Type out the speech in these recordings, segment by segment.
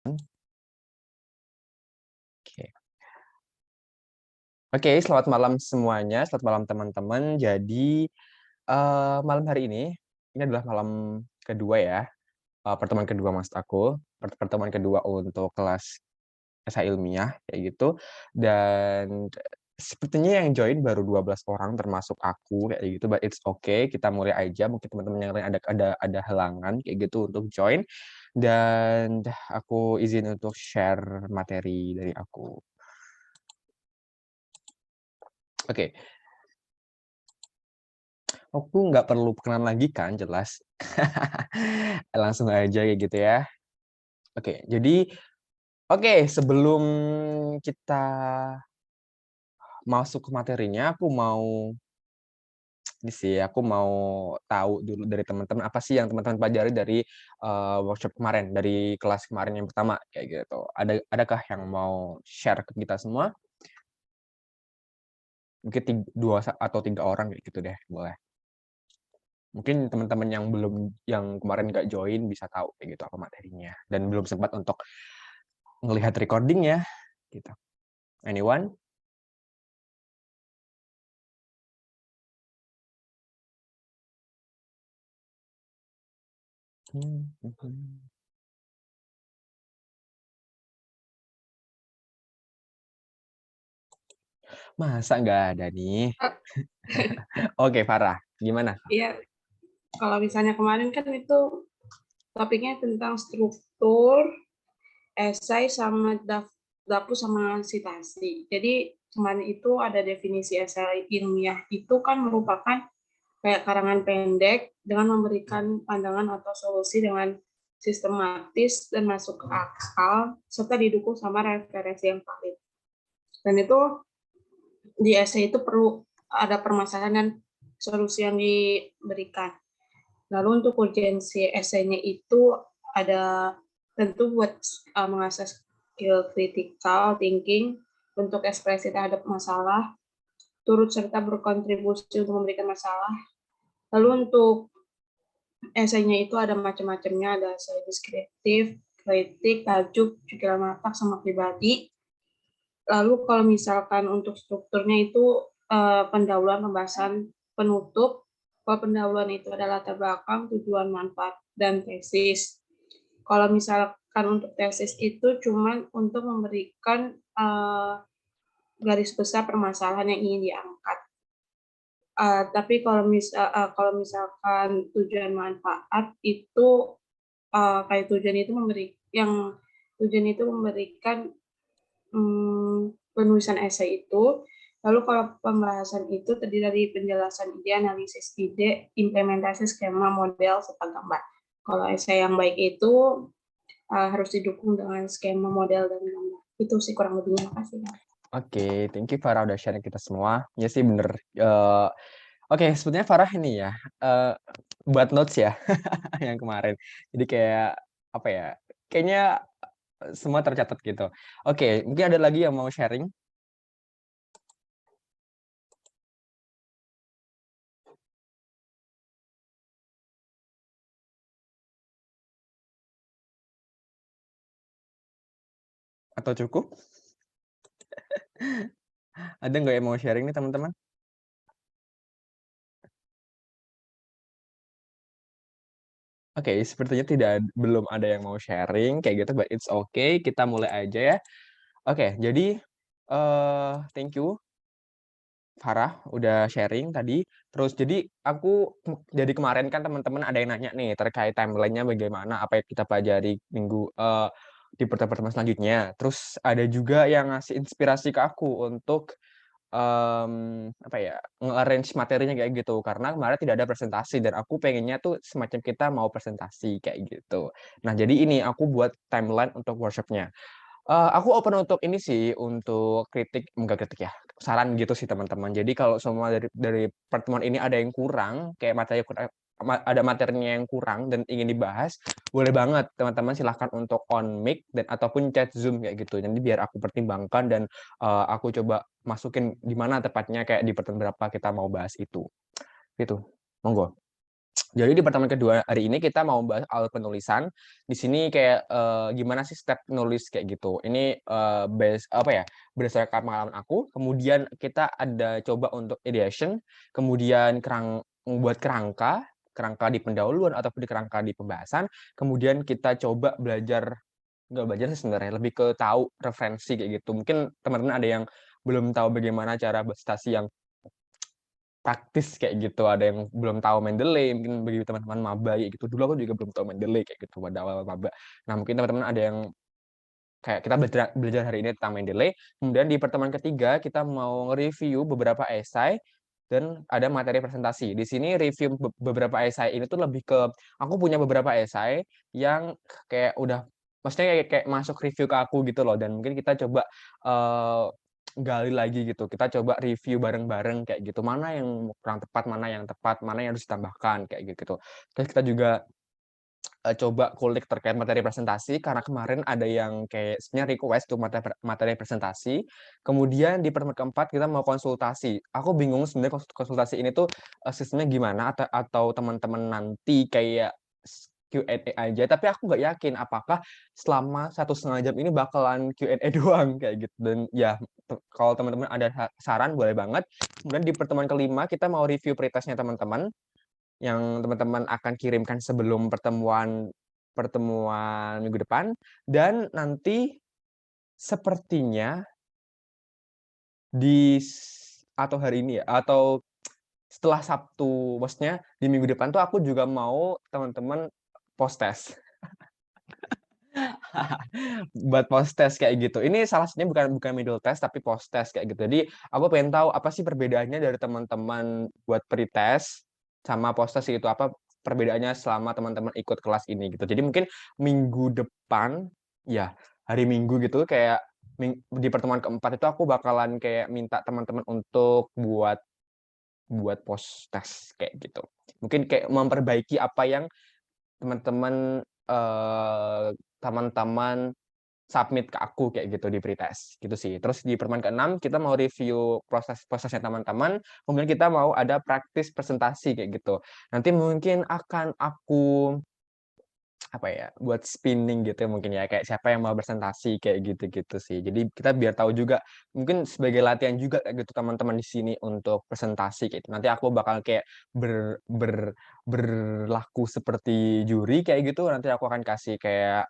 Oke. Oke, selamat malam semuanya, selamat malam teman-teman. Jadi, malam hari ini adalah malam kedua ya, pertemuan kedua maksud aku, pertemuan kedua untuk kelas esai ilmiah, kayak gitu. Dan sepertinya yang join baru 12 orang termasuk aku, kayak gitu, but it's okay, kita mulai aja, mungkin teman-teman yang lain ada halangan, kayak gitu, untuk join. Dan aku izin untuk share materi dari aku. Oke. Aku nggak perlu perkenalan lagi kan, jelas. Langsung aja kayak gitu ya. Oke, jadi sebelum kita masuk ke materinya, aku mau tahu dulu dari teman-teman, apa sih yang teman-teman pelajari dari, workshop kemarin, dari kelas kemarin yang pertama, kayak gitu. Adakah yang mau share ke kita semua? Mungkin 2 atau 3 orang kayak gitu deh, boleh. Mungkin teman-teman yang kemarin nggak join bisa tahu kayak gitu apa materinya, dan belum sempat untuk ngelihat recording-nya, gitu. Anyone? Mhm. Masa nggak ada nih? Oke, Farah, gimana? Iya, kalau misalnya kemarin kan itu topiknya tentang struktur, esai, sama dapu sama sitasi. Jadi kemarin itu ada definisi esai ilmiah itu kan merupakan kayak karangan pendek dengan memberikan pandangan atau solusi dengan sistematis dan masuk ke akal, serta didukung sama referensi yang valid. Dan itu di esai itu perlu ada permasalahan dan solusi yang diberikan. Lalu untuk urgensi esainya itu ada tentu buat mengasah skill critical thinking untuk ekspresi terhadap masalah, turut serta berkontribusi untuk memberikan masalah. Lalu untuk esainya itu ada macam-macamnya, ada esai deskriptif, kritik, tajuk, pikiran matak, sama pribadi. Lalu kalau misalkan untuk strukturnya itu pendahuluan, pembahasan, penutup. Kalau pendahuluan itu adalah latar belakang, tujuan, manfaat, dan tesis. Kalau misalkan untuk tesis itu cuma untuk memberikan garis besar permasalahan yang ingin diangkat. Tapi kalau misalkan tujuan manfaat itu kayak tujuan itu memberikan penulisan esai itu. Lalu kalau pembahasan itu terdiri dari penjelasan ide, analisis ide, implementasi skema, model, serta gambar. Kalau esai yang baik itu harus didukung dengan skema, model, dan gambar. Itu sih kurang lebihnya. Makasih. Oke, thank you Farah udah sharing kita semua. Ya sih bener, oke, sebetulnya Farah ini ya, buat notes ya, yang kemarin. Jadi kayak, apa ya, kayaknya semua tercatat gitu. Oke, mungkin ada lagi yang mau sharing? Atau cukup? Ada nggak yang mau sharing nih teman-teman? Oke, sepertinya belum ada yang mau sharing kayak gitu, but it's okay, kita mulai aja ya. Oke, jadi, thank you Farah udah sharing tadi. Terus jadi jadi kemarin kan teman-teman ada yang nanya nih terkait timeline-nya bagaimana, apa yang kita pelajari di pertemuan selanjutnya. Terus ada juga yang ngasih inspirasi ke aku untuk, apa ya, nge-arrange materinya kayak gitu, karena kemarin tidak ada presentasi dan aku pengennya tuh semacam kita mau presentasi, kayak gitu. Nah, jadi ini aku buat timeline untuk workshop-nya. Aku open untuk ini sih, untuk enggak kritik ya, saran gitu sih teman-teman. Jadi kalau semua dari pertemuan ini ada yang kurang, kayak ada materinya yang kurang dan ingin dibahas, boleh banget teman-teman silahkan untuk on mic dan ataupun chat Zoom kayak gitu. Nanti biar aku pertimbangkan dan, aku coba masukin di mana tepatnya, kayak di pertemuan berapa kita mau bahas itu, gitu. Monggo. Jadi di pertemuan kedua hari ini kita mau bahas alat penulisan. Di sini kayak, gimana sih step nulis kayak gitu. Ini, apa ya, berdasarkan pengalaman aku, kemudian kita ada coba untuk ideation, kemudian membuat kerangka di pendahuluan ataupun di kerangka di pembahasan, kemudian kita coba nggak belajar sih sebenarnya, lebih ke tahu referensi kayak gitu. Mungkin teman-teman ada yang belum tahu bagaimana cara berprestasi yang praktis kayak gitu, ada yang belum tahu Mendeley, mungkin bagi teman-teman maba kayak gitu. Dulu aku juga belum tahu Mendeley kayak gitu pada awal maba. Nah, mungkin teman-teman ada yang kayak kita belajar belajar hari ini tentang Mendeley, kemudian di pertemuan ketiga kita mau nge-review beberapa esai dan ada materi presentasi. Di sini review beberapa esai ini tuh lebih ke aku punya beberapa esai yang kayak udah maksudnya kayak masuk review ke aku gitu loh, dan mungkin kita coba, eee, gali lagi gitu. Kita coba review bareng-bareng kayak gitu, mana yang kurang tepat, mana yang harus ditambahkan kayak gitu. Terus kita juga coba kulik terkait materi presentasi, karena kemarin ada yang kayak sebenarnya request untuk materi presentasi, kemudian di pertemuan keempat kita mau konsultasi. Aku bingung sebenarnya konsultasi ini tuh, sistemnya gimana atau teman-teman nanti kayak Q&A aja, tapi aku nggak yakin apakah selama 1,5 jam ini bakalan Q&A doang kayak gitu, dan ya kalau teman-teman ada saran boleh banget. Kemudian di pertemuan kelima kita mau review pretest-nya teman-teman, yang teman-teman akan kirimkan sebelum pertemuan pertemuan minggu depan, dan nanti sepertinya atau hari ini ya, atau setelah Sabtu, maksudnya di minggu depan tuh aku juga mau teman-teman post test. Buat post test kayak gitu. Ini salah satunya bukan bukan middle test, tapi post test kayak gitu. Jadi aku pengen tahu apa sih perbedaannya dari teman-teman buat pretest sama post test itu, apa perbedaannya selama teman-teman ikut kelas ini gitu. Jadi mungkin minggu depan, ya hari Minggu gitu kayak di pertemuan keempat itu aku bakalan kayak minta teman-teman untuk buat buat post test kayak gitu. Mungkin kayak memperbaiki apa yang teman-teman, teman-teman submit ke aku kayak gitu di pretest, gitu sih. Terus di pertemuan ke-6 kita mau review prosesnya teman-teman, kemudian kita mau ada praktis presentasi kayak gitu. Nanti mungkin akan aku apa ya, buat spinning gitu ya mungkin ya, kayak siapa yang mau presentasi kayak gitu-gitu sih. Jadi kita biar tahu juga, mungkin sebagai latihan juga kayak gitu teman-teman di sini untuk presentasi kayak gitu. Nanti aku bakal kayak berlaku seperti juri kayak gitu, nanti aku akan kasih kayak,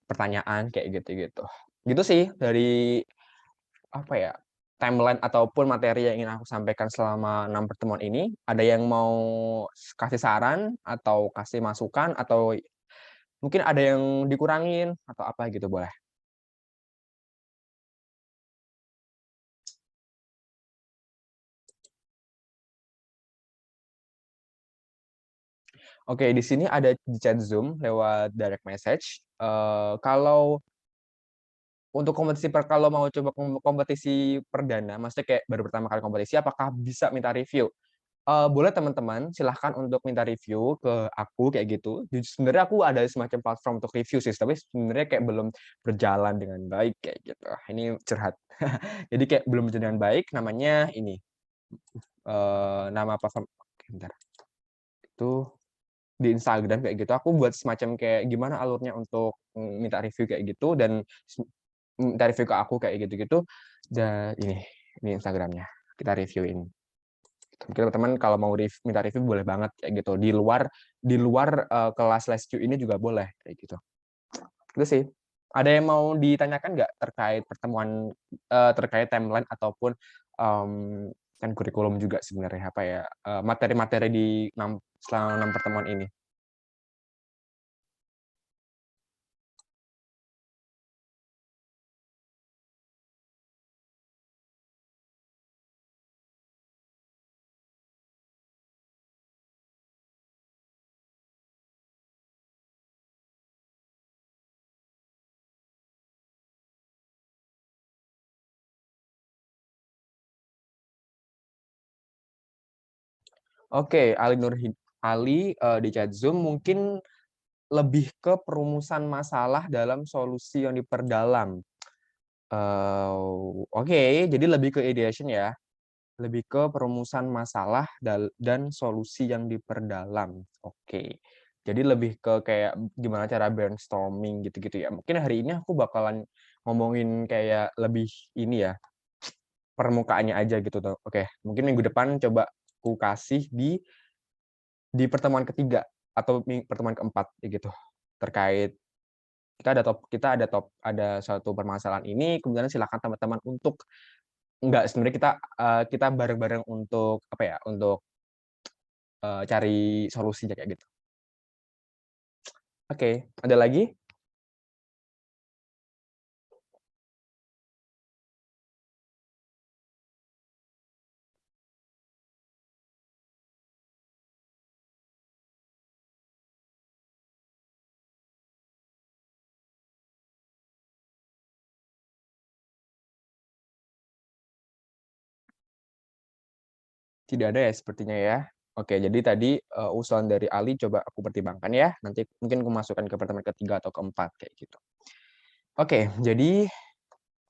pertanyaan kayak gitu-gitu. Gitu sih dari apa ya, timeline ataupun materi yang ingin aku sampaikan selama 6 pertemuan ini. Ada yang mau kasih saran atau kasih masukan atau mungkin ada yang dikurangin atau apa gitu boleh. Oke, di sini ada di chat Zoom lewat direct message, kalau untuk kalau mau coba kompetisi perdana, maksudnya kayak baru pertama kali kompetisi, apakah bisa minta review? Boleh teman-teman, silahkan untuk minta review ke aku kayak gitu. Sebenarnya aku ada semacam platform untuk review sih, tapi sebenarnya kayak belum berjalan dengan baik kayak gitu. Ini curhat. Jadi kayak belum berjalan dengan baik, namanya ini, nama platform oke bentar, itu di Instagram kayak gitu. Aku buat semacam kayak gimana alurnya untuk, minta review kayak gitu dan minta review ke aku kayak gitu-gitu, dan ini Instagram-nya, kita reviewin. Mungkin teman-teman kalau mau minta review boleh banget kayak gitu, di luar, kelas Les Q ini juga boleh kayak gitu. Itu sih. Ada yang mau ditanyakan nggak terkait pertemuan, terkait timeline ataupun, kan kurikulum juga sebenarnya, apa ya, materi-materi selama 6 pertemuan ini? Oke, Ali, di chat Zoom mungkin lebih ke perumusan masalah dalam solusi yang diperdalam. Oke, jadi lebih ke ideation ya. Lebih ke perumusan masalah dan solusi yang diperdalam. Oke. Jadi lebih ke kayak gimana cara brainstorming gitu-gitu ya. Mungkin hari ini aku bakalan ngomongin kayak lebih ini ya, permukaannya aja gitu tuh. Oke, mungkin minggu depan coba aku kasih di pertemuan ketiga atau pertemuan keempat gitu. Terkait kita ada suatu permasalahan ini, kemudian silakan teman-teman untuk enggak, sebenarnya kita bareng-bareng untuk apa ya, untuk cari solusinya kayak gitu. Oke, ada lagi? Tidak ada ya sepertinya ya. Oke, jadi tadi, usulan dari Ali coba aku pertimbangkan ya, nanti mungkin aku masukkan ke pertemuan ketiga atau keempat kayak gitu. Oke, jadi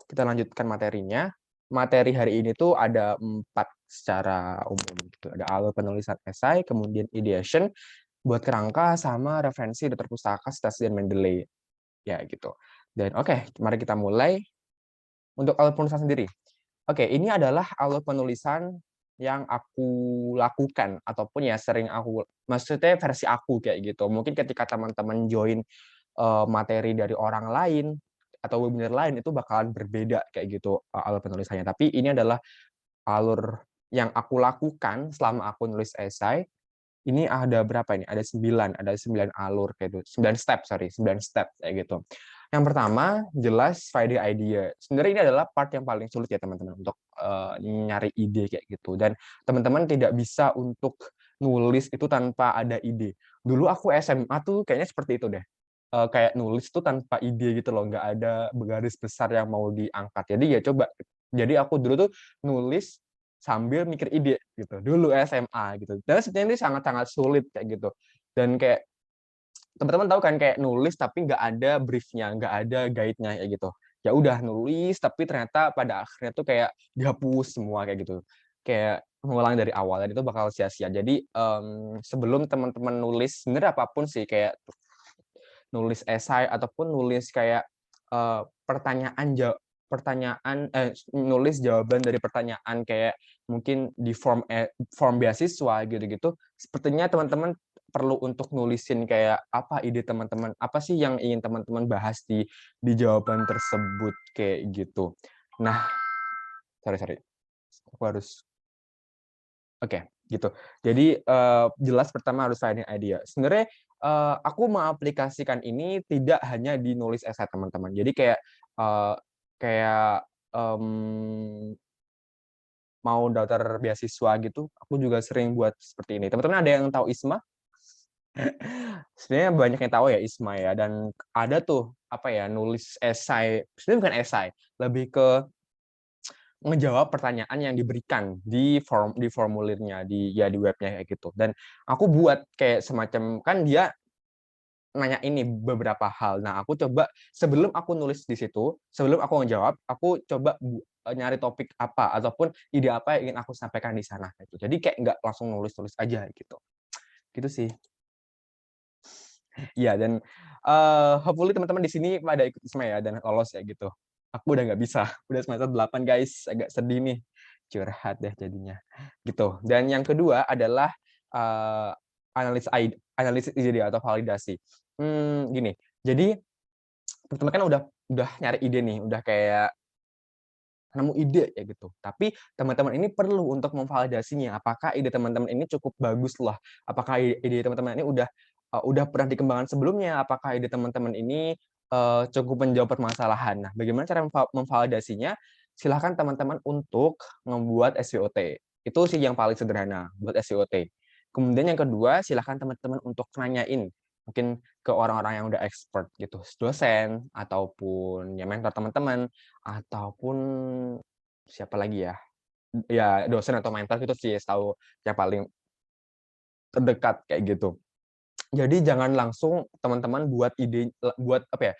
kita lanjutkan materinya. Materi hari ini tuh ada 4 secara umum gitu. Ada alur penulisan esai, kemudian ideation, buat kerangka, sama referensi daftar pustaka, citasi, dan Mendeley. Ya gitu. Dan oke, mari kita mulai. Untuk alur penulisan sendiri. Oke, ini adalah alur penulisan yang aku lakukan ataupun ya sering maksudnya versi aku kayak gitu. Mungkin ketika teman-teman join, materi dari orang lain atau webinar lain itu bakalan berbeda kayak gitu, alur penulisannya. Tapi ini adalah alur yang aku lakukan selama aku nulis esai. Ini ada berapa ini? Ada 9 alur kayak gitu. 9 step, sorry, 9 step kayak gitu. Yang pertama, jelas finding idea. Sebenarnya ini adalah part yang paling sulit ya teman-teman untuk nyari ide kayak gitu. Dan teman-teman tidak bisa untuk nulis itu tanpa ada ide. Dulu aku SMA tuh kayaknya seperti itu deh. Kayak nulis tuh tanpa ide gitu loh, nggak ada garis besar yang mau diangkat. Jadi ya coba. Jadi aku dulu tuh nulis sambil mikir ide gitu, dulu SMA gitu. Dan sebenarnya ini sangat-sangat sulit kayak gitu. Dan kayak teman-teman tahu kan kayak nulis tapi nggak ada brief-nya, nggak ada guide-nya kayak gitu. Ya udah nulis tapi ternyata pada akhirnya tuh kayak dihapus semua kayak gitu. Kayak mengulang dari awal dan itu bakal sia-sia. Jadi sebelum teman-teman nulis sebenarnya apapun sih kayak nulis esai ataupun nulis kayak nulis jawaban dari pertanyaan kayak mungkin di form beasiswa gitu-gitu, sepertinya teman-teman perlu untuk nulisin kayak apa ide teman-teman, apa sih yang ingin teman-teman bahas di jawaban tersebut kayak gitu. Nah, sorry, aku harus oke, gitu. Jadi, jelas pertama harus finding idea. Sebenarnya, aku mengaplikasikan ini tidak hanya di nulis esai teman-teman. Jadi kayak, eee, kayak, mmm, mau daftar beasiswa gitu, aku juga sering buat seperti ini. Teman-teman ada yang tahu ISMA? Sebenarnya banyak yang tahu ya ISMA ya, dan ada tuh, apa ya, nulis esai sebenarnya bukan esai, lebih ke ngejawab pertanyaan yang diberikan di formulirnya, di webnya kayak gitu. Dan aku buat kayak semacam kan dia nanya ini beberapa hal. Nah, aku coba sebelum aku nulis di situ, sebelum aku ngejawab, aku coba nyari topik apa ataupun ide apa yang ingin aku sampaikan di sana gitu. Jadi kayak nggak langsung nulis-nulis aja gitu. Gitu sih. Iya dan, hopefully teman-teman di sini pada ikut ISMA ya dan lolos ya gitu. Aku udah nggak bisa, udah semester 8 guys, agak sedih nih. Curhat deh jadinya, gitu. Dan yang kedua adalah, eee, analisis ide atau validasi. Gini, jadi teman-teman kan udah nyari ide nih, udah kayak nemu ide ya gitu. Tapi teman-teman ini perlu untuk memvalidasinya, apakah ide teman-teman ini cukup bagus lah, apakah ide teman-teman ini udah pernah dikembangkan sebelumnya, apakah ide teman-teman ini, cukup menjawab permasalahan. Nah, bagaimana cara memvalidasinya? Silahkan teman-teman untuk membuat SWOT. Itu sih yang paling sederhana, buat SWOT. Kemudian yang kedua, silahkan teman-teman untuk nanyain, mungkin ke orang-orang yang udah expert gitu, dosen ataupun ya mentor teman-teman, ataupun siapa lagi ya, ya dosen atau mentor gitu sih setahu yang paling terdekat kayak gitu. Jadi jangan langsung teman-teman buat apa ya,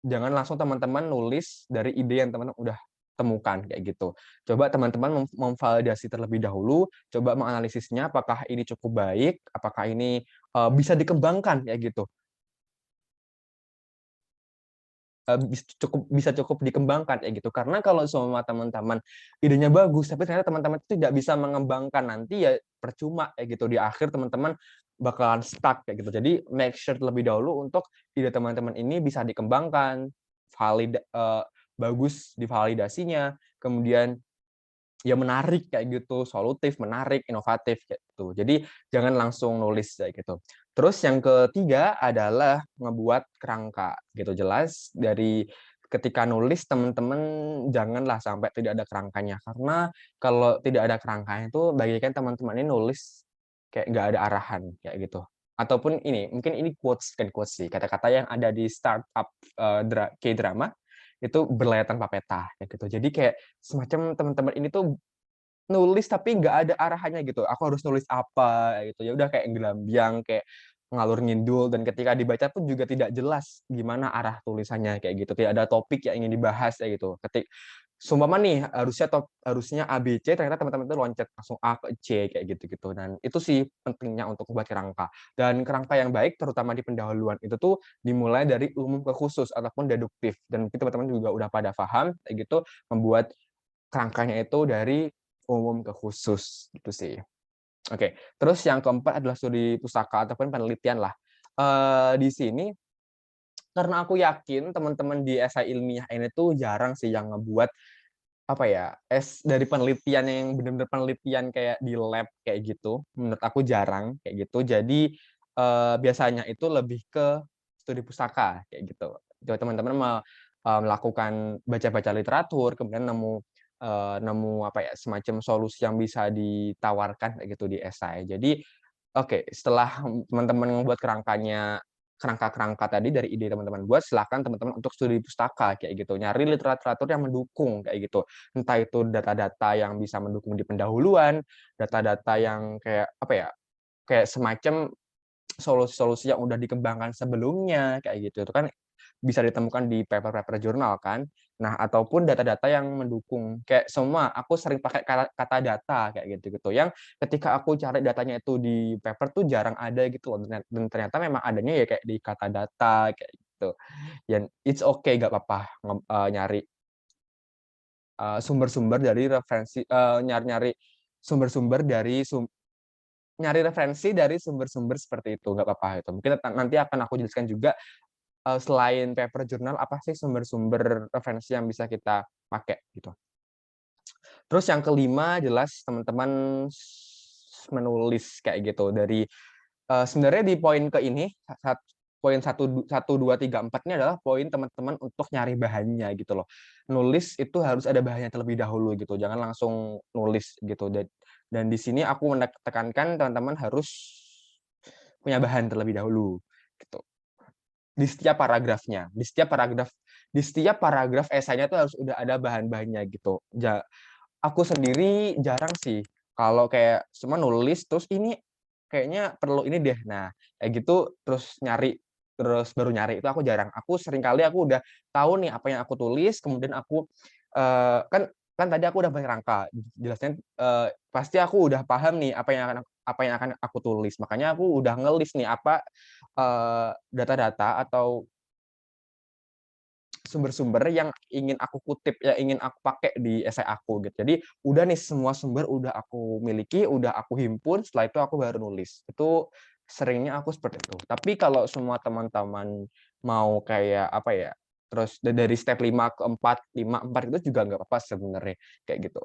jangan langsung teman-teman nulis dari ide yang teman-teman udah temukan kayak gitu. Coba teman-teman memvalidasi terlebih dahulu, coba menganalisisnya apakah ini cukup baik, apakah ini bisa dikembangkan kayak gitu. Bisa cukup dikembangkan kayak gitu. Karena kalau semua teman-teman idenya bagus, tapi ternyata teman-teman itu tidak bisa mengembangkan, nanti ya percuma kayak gitu. Di akhir teman-teman bakalan stuck kayak gitu. Jadi make sure terlebih dahulu untuk ide teman-teman ini bisa dikembangkan, bagus divalidasinya, kemudian ya menarik kayak gitu, solutif, menarik, inovatif kayak gitu. Jadi jangan langsung nulis kayak gitu. Terus yang ketiga adalah ngebuat kerangka gitu. Jelas dari ketika nulis teman-teman janganlah sampai tidak ada kerangkanya, karena kalau tidak ada kerangkanya itu bagikan teman-teman ini nulis kayak nggak ada arahan kayak gitu. Ataupun ini, mungkin ini quotes sih, kata-kata yang ada di startup K-drama itu berlayar tanpa peta kayak gitu. Jadi kayak semacam teman-teman ini tuh nulis tapi nggak ada arahannya gitu, aku harus nulis apa gitu, ya udah kayak gelambiang, kayak ngalur ngidul, dan ketika dibaca pun juga tidak jelas gimana arah tulisannya kayak gitu, tidak ada topik yang ingin dibahas kayak gitu. Seumpama nih harusnya A, B, C, ternyata teman-teman itu loncat langsung A ke C kayak gitu-gitu, dan itu sih pentingnya untuk membuat kerangka. Dan kerangka yang baik terutama di pendahuluan itu tuh dimulai dari umum ke khusus ataupun deduktif, dan mungkin teman-teman juga udah pada paham kayak gitu, membuat kerangkanya itu dari umum ke khusus, gitu sih. Oke, terus yang keempat adalah studi pustaka ataupun penelitian lah. Di sini karena aku yakin teman-teman di esai ilmiah ini tuh jarang sih yang ngebuat, apa ya, dari penelitian yang benar-benar penelitian kayak di lab kayak gitu, menurut aku jarang kayak gitu. Jadi, biasanya itu lebih ke studi pustaka kayak gitu. Coba teman-teman melakukan baca-baca literatur, kemudian nemu apa ya, semacam solusi yang bisa ditawarkan kayak gitu di esai. Jadi, oke, setelah teman-teman membuat kerangka-kerangka tadi dari ide teman-teman buat, silakan teman-teman untuk studi pustaka kayak gitu, nyari literatur yang mendukung kayak gitu. Entah itu data-data yang bisa mendukung di pendahuluan, data-data yang kayak apa ya, kayak semacam solusi-solusi yang udah dikembangkan sebelumnya kayak gitu. Itu kan bisa ditemukan di paper-paper jurnal kan. Nah, ataupun data-data yang mendukung. Kayak semua aku sering pakai kata data kayak gitu-gitu. Yang ketika aku cari datanya itu di paper tuh jarang ada gitu loh. Dan ternyata memang adanya ya kayak di kata data kayak gitu. Dan it's okay, nggak apa-apa nyari sumber-sumber dari referensi, nyari-nyari sumber-sumber dari nyari referensi dari sumber-sumber seperti itu, nggak apa-apa itu. Mungkin nanti akan aku jelaskan juga, selain paper jurnal, apa sih sumber-sumber referensi yang bisa kita pakai, gitu. Terus yang kelima jelas teman-teman menulis kayak gitu dari sebenarnya di poin ke ini, poin 1, 2, 3, 4 ini adalah poin teman-teman untuk nyari bahannya gitu loh. Nulis itu harus ada bahannya terlebih dahulu gitu, jangan langsung nulis gitu. Dan di sini aku tekankan teman-teman harus punya bahan terlebih dahulu gitu. Di setiap paragrafnya, di setiap paragraf esainya tuh harus udah ada bahan-bahannya gitu. Aku sendiri jarang sih kalau kayak cuma nulis terus ini kayaknya perlu ini deh. Nah, kayak gitu terus baru nyari itu aku jarang. Aku seringkali aku udah tahu nih apa yang aku tulis, kemudian aku kan kan tadi aku udah berangka, jelasnya pasti aku udah paham nih apa yang akan aku tulis. Makanya aku udah ngelis nih apa data-data atau sumber-sumber yang ingin aku kutip, yang ingin aku pakai di esai aku gitu. Jadi udah nih semua sumber udah aku miliki, udah aku himpun, setelah itu aku baru nulis. Itu seringnya aku seperti itu. Tapi kalau semua teman-teman mau kayak apa ya, terus dari step 5 ke 4, 5, 4 itu juga nggak apa-apa sebenarnya kayak gitu.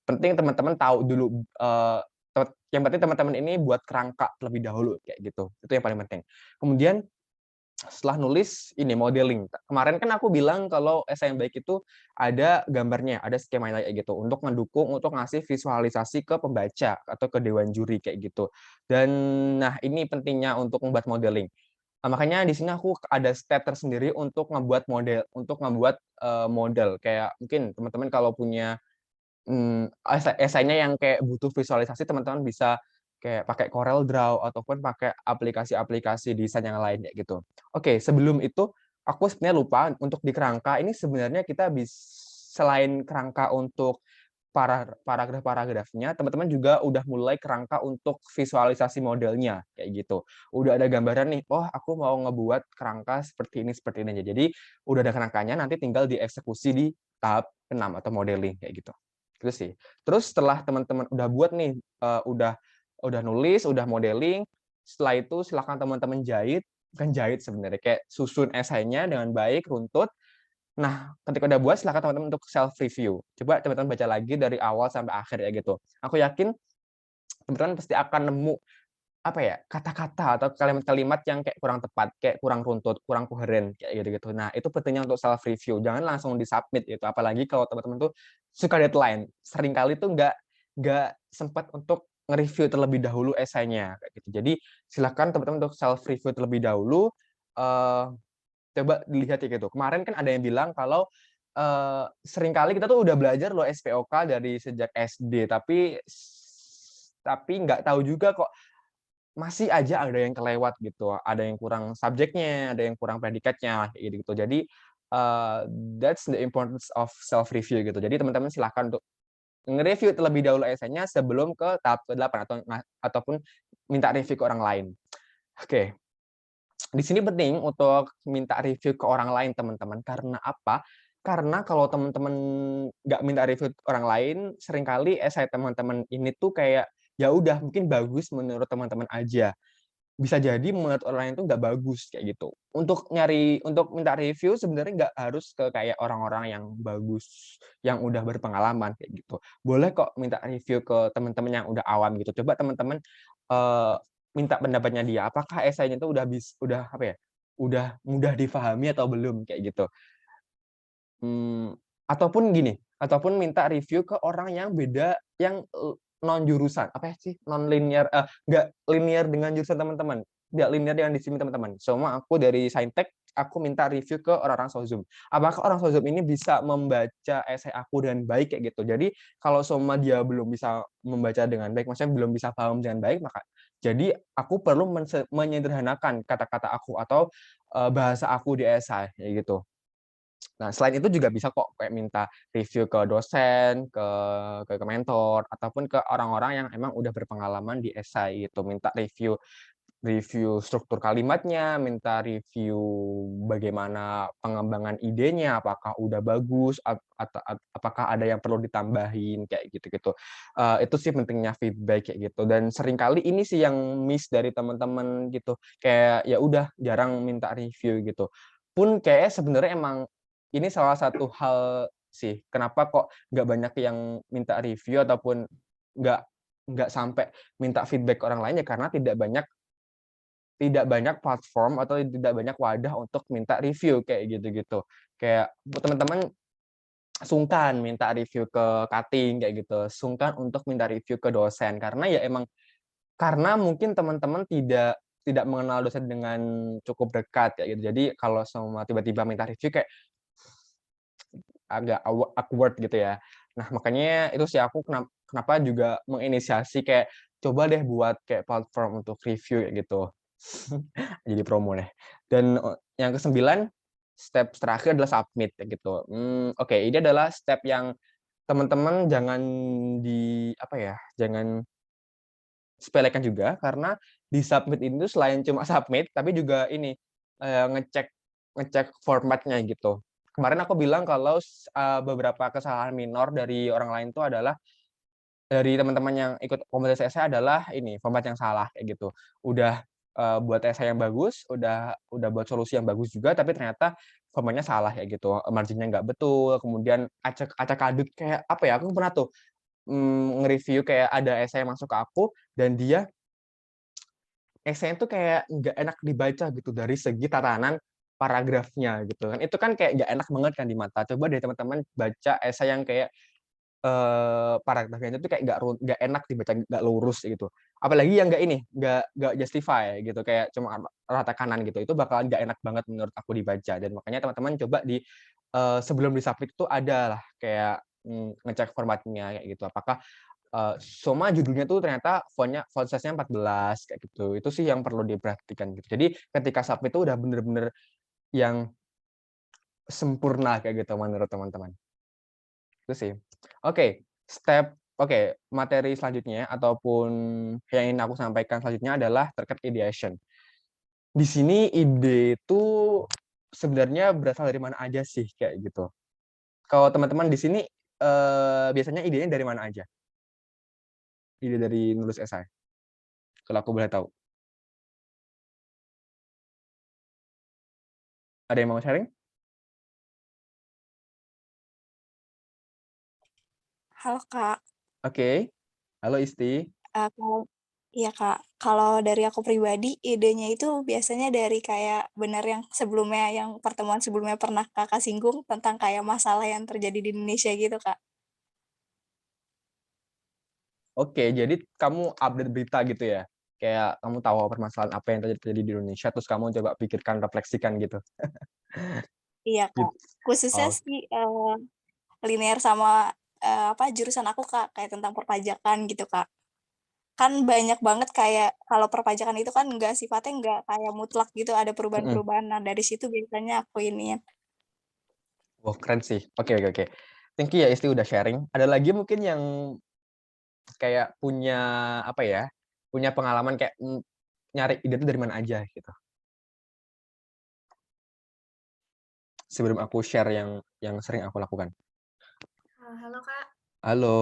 Penting teman-teman tahu dulu, yang penting teman-teman ini buat kerangka terlebih dahulu kayak gitu. Itu yang paling penting. Kemudian setelah nulis ini modeling. Kemarin kan aku bilang kalau esai yang baik itu ada gambarnya, ada skemanya kayak gitu untuk mendukung, untuk ngasih visualisasi ke pembaca atau ke dewan juri kayak gitu. Dan nah ini pentingnya untuk membuat modeling. Makanya di sini aku ada step tersendiri untuk ngebuat model. Kayak mungkin teman-teman kalau punya esainya yang kayak butuh visualisasi, teman-teman bisa kayak pakai Corel Draw ataupun pakai aplikasi-aplikasi desain yang lain kayak gitu. Oke, sebelum itu aku sebenarnya lupa untuk di kerangka ini sebenarnya kita selain kerangka untuk paragraf-paragrafnya, teman-teman juga udah mulai kerangka untuk visualisasi modelnya, kayak gitu. Udah ada gambaran nih, "Oh, aku mau ngebuat kerangka seperti ini." Jadi, udah ada kerangkanya, nanti tinggal dieksekusi di tahap 6 atau modeling, kayak gitu. Itu sih. Terus setelah teman-teman udah buat nih, udah nulis, udah modeling, setelah itu silakan teman-teman jahit, bukan jahit sebenarnya, kayak susun esainya dengan baik, runtut. Nah, ketika udah buat silakan teman-teman untuk self review. Coba teman-teman baca lagi dari awal sampai akhir ya gitu. Aku yakin teman-teman pasti akan nemu, apa ya, kata-kata atau kalimat-kalimat yang kayak kurang tepat, kayak kurang runtut, kurang koheren, kayak gitu-gitu. Nah, itu pentingnya untuk self review, jangan langsung di-submit gitu, apalagi kalau teman-teman tuh suka deadline. Seringkali tuh nggak sempat untuk nge-review terlebih dahulu esainya, kayak gitu. Jadi, silakan teman-teman untuk self review terlebih dahulu, eee coba dilihat ya gitu. Kemarin kan ada yang bilang kalau, seringkali kita tuh udah belajar loh SPOK dari sejak SD, tapi nggak tahu juga kok masih aja ada yang kelewat gitu, ada yang kurang subjeknya, ada yang kurang predikatnya, kayak gitu-gitu. Jadi, eee, that's the importance of self review gitu. Jadi teman-teman silahkan untuk nge-review terlebih dahulu esainya sebelum ke tahap ke-8 ataupun minta review ke orang lain. Oke. Di sini penting untuk minta review ke orang lain teman-teman, karena apa? Karena kalau teman-teman nggak minta review ke orang lain, seringkali esai teman-teman ini tuh kayak, ya udah mungkin bagus menurut teman-teman aja. Bisa jadi menurut orang lain tuh nggak bagus, kayak gitu. Untuk minta review sebenarnya nggak harus ke kayak orang-orang yang bagus, yang udah berpengalaman, kayak gitu. Boleh kok minta review ke teman-teman yang udah awam gitu. Coba teman-teman, eee, minta pendapatnya dia, apakah esainya itu udah apa ya, udah mudah difahami atau belum, kayak gitu. Ataupun gini, ataupun minta review ke orang yang beda yang, non-jurusan, apa sih, non-linear nggak linear dengan jurusan teman-teman, nggak linear dengan disiplin teman-teman. Semua aku dari Saintek, aku minta review ke orang-orang Sozum. Apakah orang Sozum ini bisa membaca esai aku dengan baik, kayak gitu. Jadi, kalau semua dia belum bisa membaca dengan baik, maksudnya belum bisa paham dengan baik, maka jadi aku perlu menyederhanakan kata-kata aku atau, bahasa aku di esai, kayak gitu. Nah, selain itu juga bisa kok kayak minta review ke dosen, ke mentor, ataupun ke orang-orang yang emang udah berpengalaman di esai gitu. Minta review review struktur kalimatnya, minta review bagaimana pengembangan idenya, apakah udah bagus, apakah ada yang perlu ditambahin, kayak gitu-gitu. Itu sih pentingnya feedback kayak gitu, dan seringkali ini sih yang miss dari teman-teman gitu, kayak ya udah jarang minta review gitu. Pun kayaknya sebenarnya emang ini salah satu hal sih, kenapa kok nggak banyak yang minta review ataupun nggak nggak sampai minta feedback ke orang lain, ya karena tidak banyak platform atau tidak banyak wadah untuk minta review kayak gitu-gitu. Kayak teman-teman sungkan minta review ke cutting kayak gitu, sungkan untuk minta review ke dosen karena ya emang karena mungkin teman-teman tidak mengenal dosen dengan cukup dekat kayak gitu. Jadi kalau semua tiba-tiba minta review kayak agak awkward gitu ya. Nah, makanya itu sih aku kenapa juga menginisiasi kayak, coba deh buat kayak platform untuk review kayak gitu. Jadi promo deh. Dan, yang ke-9, step terakhir adalah submit kayak gitu. Oke, ini adalah step yang teman-teman jangan apa ya, jangan sepelekan juga karena di submit itu selain cuma submit, tapi juga ini, ngecek ngecek formatnya gitu. Kemarin aku bilang kalau beberapa kesalahan minor dari orang lain itu adalah dari teman-teman yang ikut komunitas esai adalah ini, format yang salah kayak gitu. Udah, buat esai yang bagus, udah buat solusi yang bagus juga, tapi ternyata formatnya salah kayak gitu, margin-nya nggak betul, kemudian acak-adut kayak apa ya, aku pernah tuh, nge-review kayak ada esai yang masuk ke aku dan dia esainya tuh kayak nggak enak dibaca gitu dari segi tatanan paragrafnya gitu kan. Itu kan kayak nggak enak banget kan di mata. Coba deh teman-teman baca esai yang kayak paragrafnya itu kayak nggak enak dibaca, nggak lurus gitu. Apalagi yang nggak ini, nggak justify gitu, kayak cuma rata kanan gitu, itu bakalan nggak enak banget menurut aku dibaca. Dan makanya teman-teman coba sebelum di-submit itu ada lah kayak, ngecek formatnya kayak gitu. Apakah, Soma judulnya tuh ternyata font size-nya 14 kayak gitu. Itu sih yang perlu diperhatikan gitu. Jadi ketika submit itu udah bener-bener yang sempurna kayak gitu menurut teman-teman. Itu sih. Oke, materi selanjutnya ataupun yang ingin aku sampaikan selanjutnya adalah terkait ideation. Di sini ide itu sebenarnya berasal dari mana aja sih, kayak gitu. Kalau teman-teman di sini, biasanya idenya dari mana aja? Ide dari nulis esai, kalau aku boleh tahu. Ada yang mau sharing? Halo Kak, Oke. Halo Isti. kalau iya Kak, kalau dari aku pribadi idenya itu biasanya dari kayak benar yang sebelumnya, yang pertemuan sebelumnya pernah Kakak singgung tentang kayak masalah yang terjadi di Indonesia gitu Kak. Oke, jadi kamu update berita gitu ya? Kayak kamu tahu permasalahan apa yang terjadi di Indonesia, terus kamu coba pikirkan, refleksikan gitu? Iya Kak, Git khususnya oh, sih, linear sama, apa, jurusan aku Kak, kayak tentang perpajakan gitu Kak. Kan banyak banget kayak kalau perpajakan itu kan sifatnya nggak kayak mutlak gitu, ada mhm. perubahan-perubahan. Nah dari situ biasanya aku iniin. Wah, keren sih. Oke oke oke. Thank you ya Isti udah sharing. Ada lagi mungkin yang kayak punya, apa ya, punya pengalaman kayak, nyari ide itu dari mana aja gitu? Sebelum aku share yang sering aku lakukan. Halo Kak, Halo.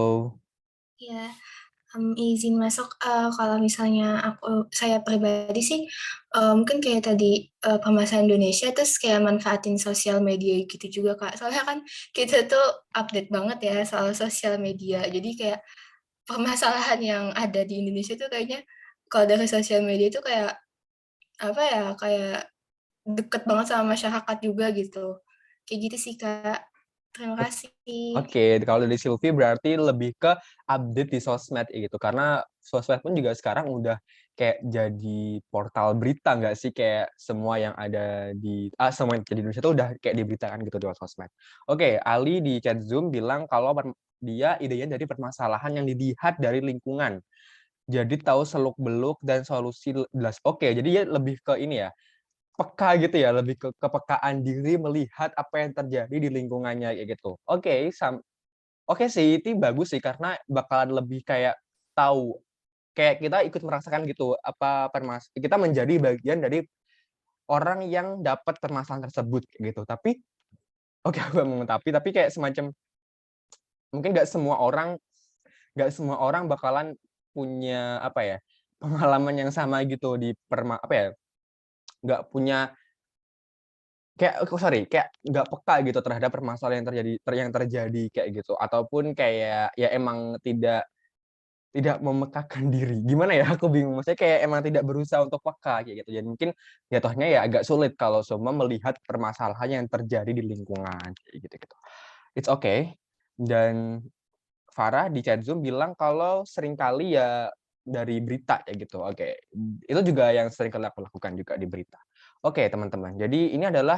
ya, izin masuk, kalau misalnya saya pribadi sih, mungkin kayak tadi, permasalahan Indonesia terus kayak manfaatin sosial media gitu juga Kak. Soalnya kan kita tuh update banget ya soal sosial media. Jadi kayak permasalahan yang ada di Indonesia tuh kayaknya kalau dari sosial media itu kayak, apa ya, kayak deket banget sama masyarakat juga gitu. Kayak gitu sih Kak. Terima kasih. Oke, kalau dari Silvi berarti lebih ke update di sosmed gitu, karena sosmed pun juga sekarang udah kayak jadi portal berita nggak sih? Kayak semua yang ada semua yang terjadi di Indonesia tuh udah kayak diberitakan gitu lewat sosmed. Oke, Ali di chat Zoom bilang kalau dia idenya dari permasalahan yang dilihat dari lingkungan. Jadi tahu seluk-beluk dan solusi jelas. Oke, jadi dia lebih ke ini ya, peka gitu ya, lebih ke kepekaan diri melihat apa yang terjadi di lingkungannya kayak gitu. Oke sih, itu bagus sih karena bakalan lebih kayak tahu, kayak kita ikut merasakan gitu, kita menjadi bagian dari orang yang dapat permasalahan tersebut kayak gitu. Tapi oke aku nggak mau tapi kayak semacam mungkin nggak semua orang bakalan punya apa ya, pengalaman yang sama gitu apa ya, nggak punya kayak nggak peka gitu terhadap permasalahan yang terjadi kayak gitu, ataupun kayak ya emang tidak memekakan diri. Gimana ya, aku bingung, maksudnya kayak emang tidak berusaha untuk peka kayak gitu. Jadi mungkin jatuhnya ya agak sulit kalau semua melihat permasalahan yang terjadi di lingkungan kayak gitu-gitu. It's okay. Dan Farah di chat Zoom bilang kalau seringkali ya dari berita kayak gitu. Oke, itu juga yang sering kali aku lakukan juga di berita. Oke, teman-teman. Jadi ini adalah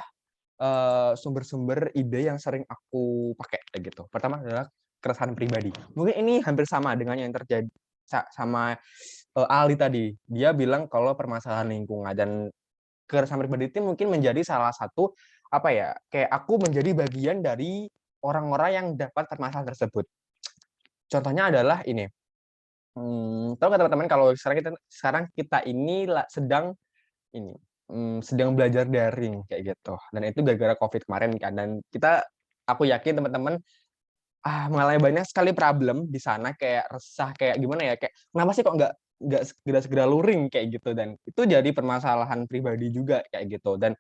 sumber-sumber ide yang sering aku pakai kayak gitu. Pertama adalah keresahan pribadi. Mungkin ini hampir sama dengan yang terjadi sama, Ali tadi. Dia bilang kalau permasalahan lingkungan dan keresahan pribadi itu mungkin menjadi salah satu, apa ya, kayak aku menjadi bagian dari orang-orang yang dapat permasalahan tersebut. Contohnya adalah ini, tahu nggak teman-teman kalau sekarang kita ini sedang ini, sedang belajar daring kayak gitu, dan itu gara-gara Covid kemarin kan, dan aku yakin teman-teman, mengalami banyak sekali problem di sana, kayak resah, kayak gimana ya, kayak, "Kenapa sih kok nggak segera-segera luring?" Kayak gitu, dan itu jadi permasalahan pribadi juga kayak gitu. Dan,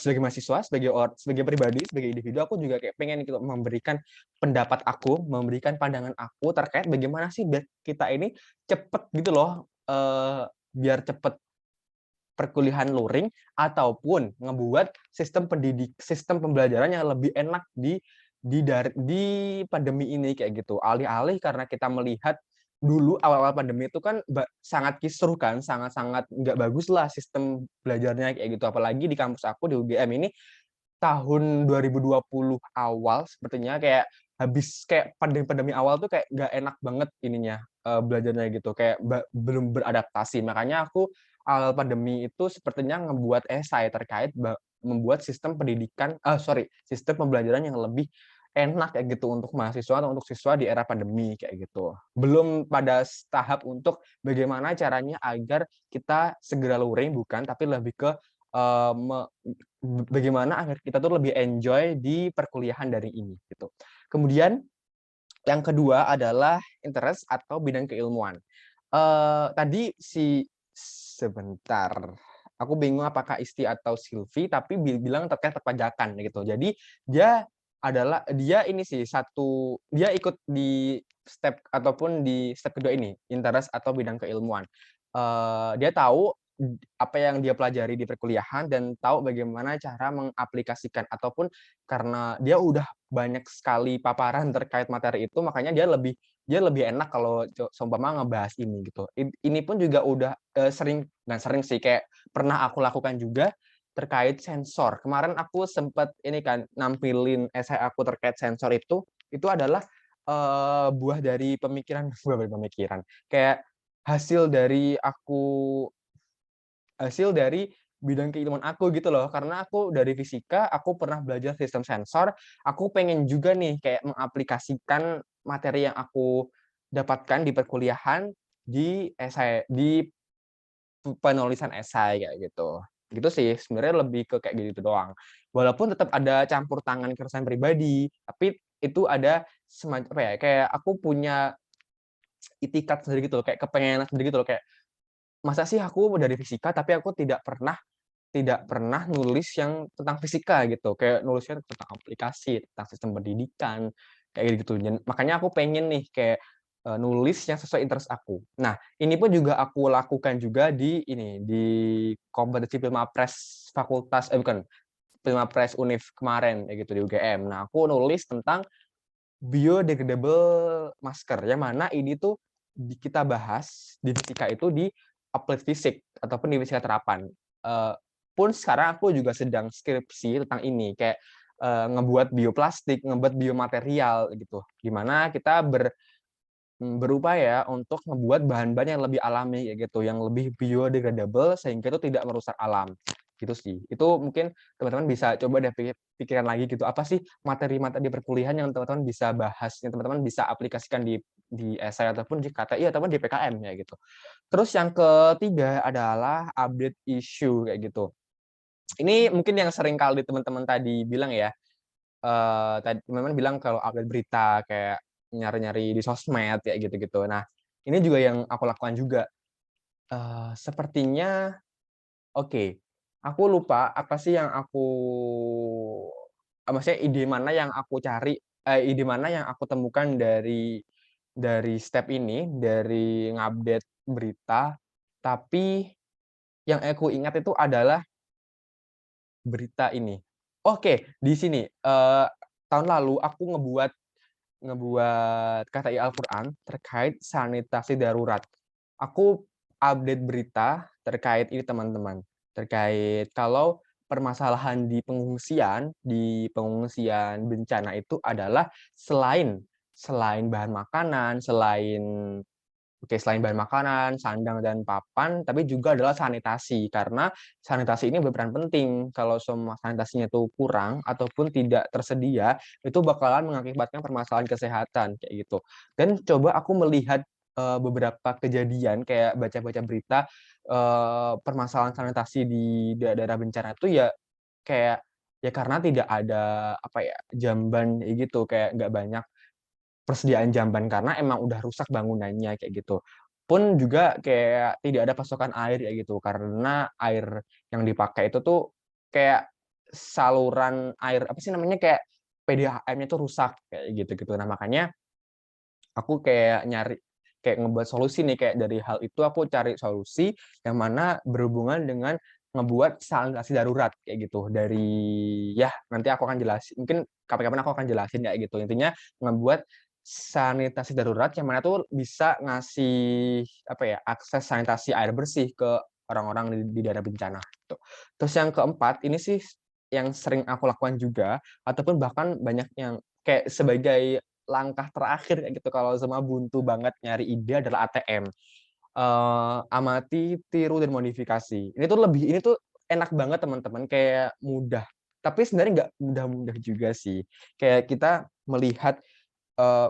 sebagai mahasiswa, sebagai pribadi, sebagai individu, aku juga kayak pengen gitu memberikan pendapat aku, memberikan pandangan aku terkait bagaimana sih biar kita ini cepet gitu loh, biar cepet perkuliahan luring ataupun ngebuat sistem pembelajaran yang lebih enak di pandemi ini kayak gitu. Alih-alih karena kita melihat dulu awal-awal pandemi itu kan sangat kisruh kan, sangat-sangat nggak bagus lah sistem belajarnya kayak gitu. Apalagi di kampus aku di UGM ini tahun 2020 awal sepertinya kayak habis kayak pandemi-pandemi awal tuh kayak nggak enak banget ininya, belajarnya gitu, kayak belum beradaptasi. Makanya aku awal pandemi itu sepertinya ngebuat esai terkait membuat sistem pembelajaran yang lebih enak kayak gitu untuk mahasiswa atau untuk siswa di era pandemi kayak gitu. Belum pada tahap untuk bagaimana caranya agar kita segera luring, bukan, tapi lebih ke bagaimana agar kita tuh lebih enjoy di perkuliahan dari ini gitu. Kemudian yang kedua adalah interest atau bidang keilmuan. Tadi sebentar, aku bingung apakah Isti atau Silvi, tapi bilang terkait perpajakan gitu. Jadi dia ini sih dia ikut di step ataupun di step kedua ini, interest atau bidang keilmuan. Dia tahu apa yang dia pelajari di perkuliahan dan tahu bagaimana cara mengaplikasikan, ataupun karena dia udah banyak sekali paparan terkait materi itu, makanya dia lebih enak kalau seumpama ngebahas ini gitu. Ini pun juga udah sering sih, kayak pernah aku lakukan juga terkait sensor. Kemarin aku sempet ini kan nampilin esai aku terkait sensor itu adalah buah dari pemikiran kayak hasil dari bidang keilmuan aku gitu loh. Karena aku dari fisika, aku pernah belajar sistem sensor, aku pengen juga nih kayak mengaplikasikan materi yang aku dapatkan di perkuliahan di penulisan esai kayak gitu. Gitu sih, sebenarnya lebih ke kayak gitu doang. Walaupun tetap ada campur tangan keresahan pribadi, tapi itu ada semacam apa ya, kayak aku punya itikat sendiri gitu loh, kayak kepengenan sendiri gitu loh, kayak masa sih aku dari fisika tapi aku tidak pernah nulis yang tentang fisika gitu, kayak nulisnya tentang aplikasi, tentang sistem pendidikan, kayak gitu. Dan makanya aku pengen nih kayak, nulis yang sesuai interest aku. Nah, ini pun juga aku lakukan juga di kompetisi Filmapres bukan, Filmapres Univ kemarin kayak gitu di UGM. Nah, aku nulis tentang biodegradable masker, yang mana ini tuh kita bahas di fisika itu di applied physics ataupun di fisika terapan. Pun sekarang aku juga sedang skripsi tentang ini, kayak ngebuat bioplastik, ngebuat biomaterial gitu. Gimana kita berupaya untuk ngebuat bahan-bahan yang lebih alami ya gitu, yang lebih biodegradable sehingga itu tidak merusak alam. Gitu sih. Itu mungkin teman-teman bisa coba deh pikiran lagi gitu. Apa sih materi-materi di perkuliahan yang teman-teman bisa bahas, yang teman-teman bisa aplikasikan di esai ataupun di KTI ataupun di PKM ya gitu. Terus yang ketiga adalah update issue kayak gitu. Ini mungkin yang sering kali teman-teman tadi bilang ya, tadi teman-teman bilang kalau update berita kayak nyari-nyari di sosmed kayak gitu-gitu. Nah, ini juga yang aku lakukan juga. Sepertinya oke, aku lupa apa sih yang maksudnya ide mana yang aku cari, ide mana yang aku temukan dari step ini, dari ngupdate berita, tapi yang aku ingat itu adalah berita ini. Oke, di sini, tahun lalu aku ngebuat KTI Al-Quran terkait sanitasi darurat. Aku update berita terkait ini teman-teman, terkait kalau permasalahan di pengungsian bencana itu adalah selain bahan makanan, selain bahan makanan, sandang dan papan, tapi juga adalah sanitasi. Karena sanitasi ini berperan penting. Kalau semua sanitasinya itu kurang ataupun tidak tersedia, itu bakalan mengakibatkan permasalahan kesehatan kayak gitu. Dan coba aku melihat beberapa kejadian kayak baca-baca berita permasalahan sanitasi di daerah bencana itu ya kayak ya karena tidak ada apa ya jamban kayak gitu, kayak nggak banyak persediaan jamban karena emang udah rusak bangunannya kayak gitu. Pun juga kayak tidak ada pasokan air kayak gitu, karena air yang dipakai itu tuh kayak saluran air apa sih namanya, kayak PDAM-nya tuh rusak kayak gitu-gitu. Nah, makanya aku kayak ngebuat solusi nih, kayak dari hal itu aku cari solusi yang mana berhubungan dengan ngebuat sanitasi darurat kayak gitu. Ya nanti aku akan jelasin, mungkin kapan-kapan aku akan jelasin kayak gitu. Intinya ngebuat sanitasi darurat yang mana tuh bisa ngasih apa ya, akses sanitasi air bersih ke orang-orang di daerah bencana gitu. Terus yang keempat, ini sih yang sering aku lakukan juga, ataupun bahkan banyak yang kayak sebagai langkah terakhir kayak gitu kalau semua buntu banget nyari ide adalah ATM. Amati, tiru, dan modifikasi. Ini tuh enak banget teman-teman, kayak mudah. Tapi sebenarnya nggak mudah-mudah juga sih. Kayak kita melihat,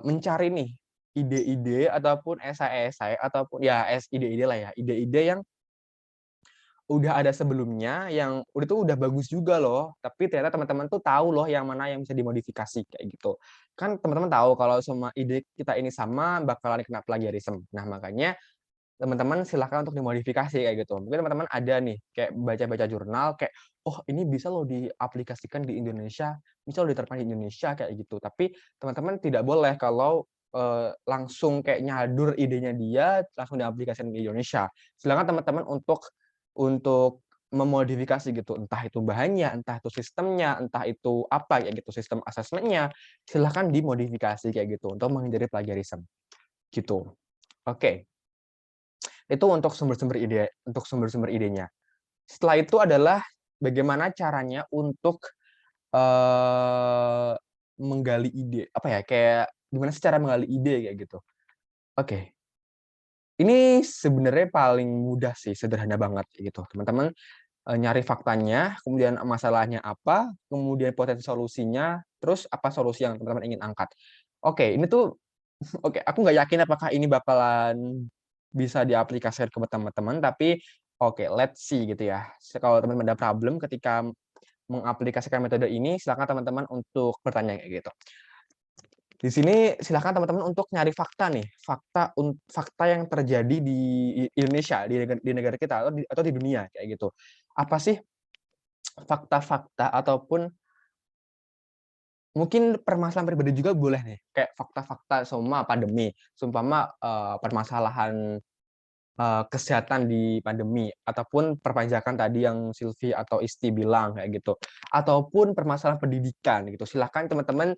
mencari nih ide-ide ataupun esai-esai ataupun ya ide-ide lah ya, ide-ide yang udah ada sebelumnya, yang udah bagus juga loh, tapi ternyata teman-teman tuh tahu loh yang mana yang bisa dimodifikasi, kayak gitu. Kan teman-teman tahu kalau semua ide kita ini sama, bakalan kena plagiarism. Nah, makanya teman-teman silahkan untuk dimodifikasi, kayak gitu. Mungkin teman-teman ada nih, kayak baca-baca jurnal, kayak, "Oh, ini bisa loh diaplikasikan di Indonesia, bisa loh diterapkan di Indonesia," kayak gitu. Tapi teman-teman tidak boleh kalau, langsung kayak nyadur idenya dia, langsung diaplikasikan di Indonesia. Silakan teman-teman untuk memodifikasi gitu, entah itu bahannya, entah itu sistemnya, entah itu apa kayak gitu, sistem asesmennya, silahkan dimodifikasi kayak gitu untuk menghindari plagiarism, gitu. Oke, itu untuk sumber-sumber idenya. Setelah itu adalah bagaimana caranya untuk, eee, menggali ide, apa ya, kayak gimana sih cara menggali ide kayak gitu. Oke, ini sebenarnya paling mudah sih, sederhana banget kayak gitu. Teman-teman nyari faktanya, kemudian masalahnya apa, kemudian potensi solusinya, terus apa solusi yang teman-teman ingin angkat. Oke, ini tuh oke, aku nggak yakin apakah ini bakalan bisa diaplikasikan ke teman-teman, tapi oke, let's see gitu ya. Kalau teman-teman ada problem ketika mengaplikasikan metode ini, silakan teman-teman untuk bertanya kayak gitu. Di sini silakan teman-teman untuk nyari fakta nih, fakta yang terjadi di Indonesia, di negara kita atau di dunia kayak gitu. Apa sih fakta-fakta ataupun mungkin permasalahan pribadi juga boleh nih, kayak fakta-fakta seumpama pandemi, seumpama, permasalahan, kesehatan di pandemi, ataupun perpajakan tadi yang Silvi atau Isti bilang kayak gitu, ataupun permasalahan pendidikan gitu. Silahkan teman-teman,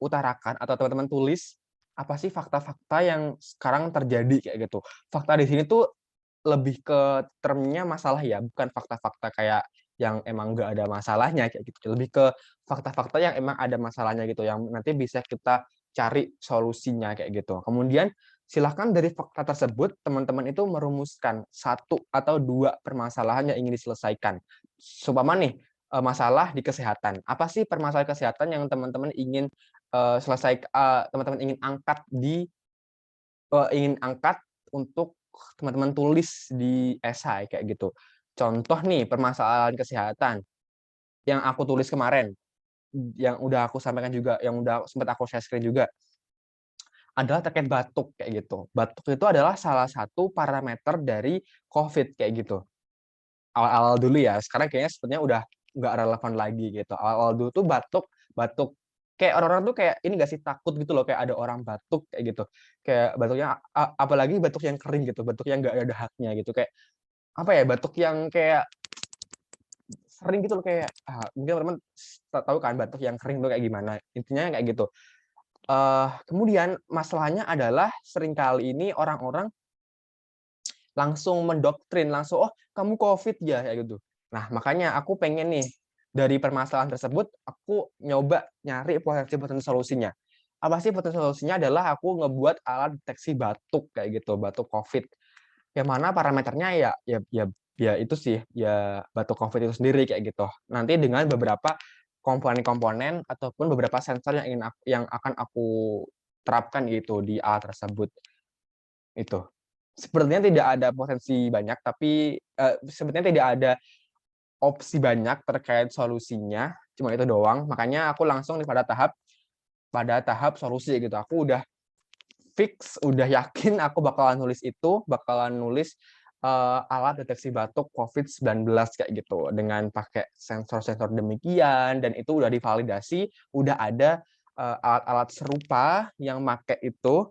utarakan atau teman-teman tulis, apa sih fakta-fakta yang sekarang terjadi kayak gitu. Fakta di sini tuh lebih ke termnya masalah ya, bukan fakta-fakta kayak yang emang nggak ada masalahnya kayak gitu. Lebih ke fakta-fakta yang emang ada masalahnya gitu, yang nanti bisa kita cari solusinya kayak gitu. Kemudian silahkan dari fakta tersebut teman-teman itu merumuskan satu atau 2 permasalahan yang ingin diselesaikan. Seumpama nih, masalah di kesehatan. Apa sih permasalahan kesehatan yang teman-teman ingin, teman-teman ingin angkat untuk teman-teman tulis di esai kayak gitu. Contoh nih permasalahan kesehatan yang aku tulis kemarin, yang udah aku sampaikan juga, yang udah sempat aku share screen juga, adalah terkait batuk kayak gitu. Batuk itu adalah salah satu parameter dari COVID kayak gitu. Awal-awal dulu ya, sekarang kayaknya sepertinya udah nggak relevan lagi gitu. Awal-awal dulu tuh batuk batuk kayak orang-orang tuh kayak ini nggak sih, takut gitu loh, kayak ada orang batuk kayak gitu. Kayak batuknya apalagi batuk yang kering gitu, batuk yang nggak ada dahaknya gitu, kayak apa ya, batuk yang kayak sering gitu loh, kayak, mungkin teman-teman tahu kan batuk yang kering tuh kayak gimana, intinya kayak gitu. Kemudian masalahnya adalah seringkali ini orang-orang langsung mendoktrin, langsung, "Oh, kamu COVID ya?" Kayak gitu. Nah, makanya aku pengen nih, dari permasalahan tersebut, aku nyoba nyari potensi-potensi solusinya. Apa sih potensi solusinya? Adalah aku ngebuat alat deteksi batuk, kayak gitu, batuk COVID. Yang mana parameternya ya itu sih, ya batuk COVID itu sendiri, kayak gitu. Nanti dengan beberapa komponen-komponen ataupun beberapa sensor yang akan aku terapkan gitu di alat tersebut, itu. Sepertinya tidak ada potensi banyak, tapi, sepertinya tidak ada opsi banyak terkait solusinya, cuma itu doang. Makanya aku langsung nih pada tahap solusi gitu. Aku udah fix, udah yakin aku bakalan nulis itu, bakalan nulis, alat deteksi batuk COVID-19 kayak gitu, dengan pakai sensor-sensor demikian, dan itu udah divalidasi, udah ada, alat-alat serupa yang make itu,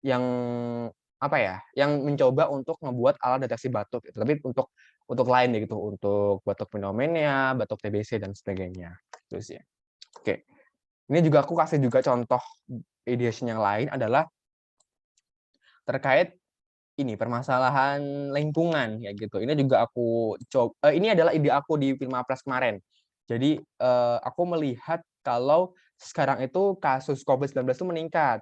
yang apa ya, yang mencoba untuk ngebuat alat deteksi batuk gitu, tapi untuk lain ya gitu, untuk batuk pneumonia, batuk TBC dan sebagainya, gitu sih. Oke, ini juga aku kasih juga contoh ideation yang lain adalah terkait ini, permasalahan lingkungan kayak gitu. Ini juga ini adalah ide aku di Filmapres kemarin. Jadi, aku melihat kalau sekarang itu kasus COVID-19 itu meningkat.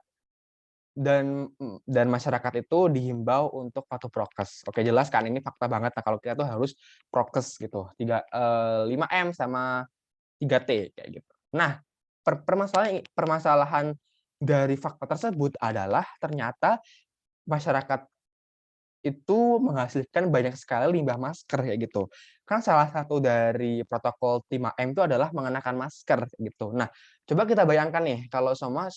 Dan masyarakat itu dihimbau untuk patuh prokes. Oke, jelas kan ini fakta banget. Nah, kalau kita tuh harus prokes gitu, 5M sama 3T kayak gitu. Nah, permasalahan dari fakta tersebut adalah ternyata masyarakat itu menghasilkan banyak sekali limbah masker kayak gitu. Kan salah satu dari protokol 5M itu adalah mengenakan masker gitu. Nah, coba kita bayangkan nih kalau semua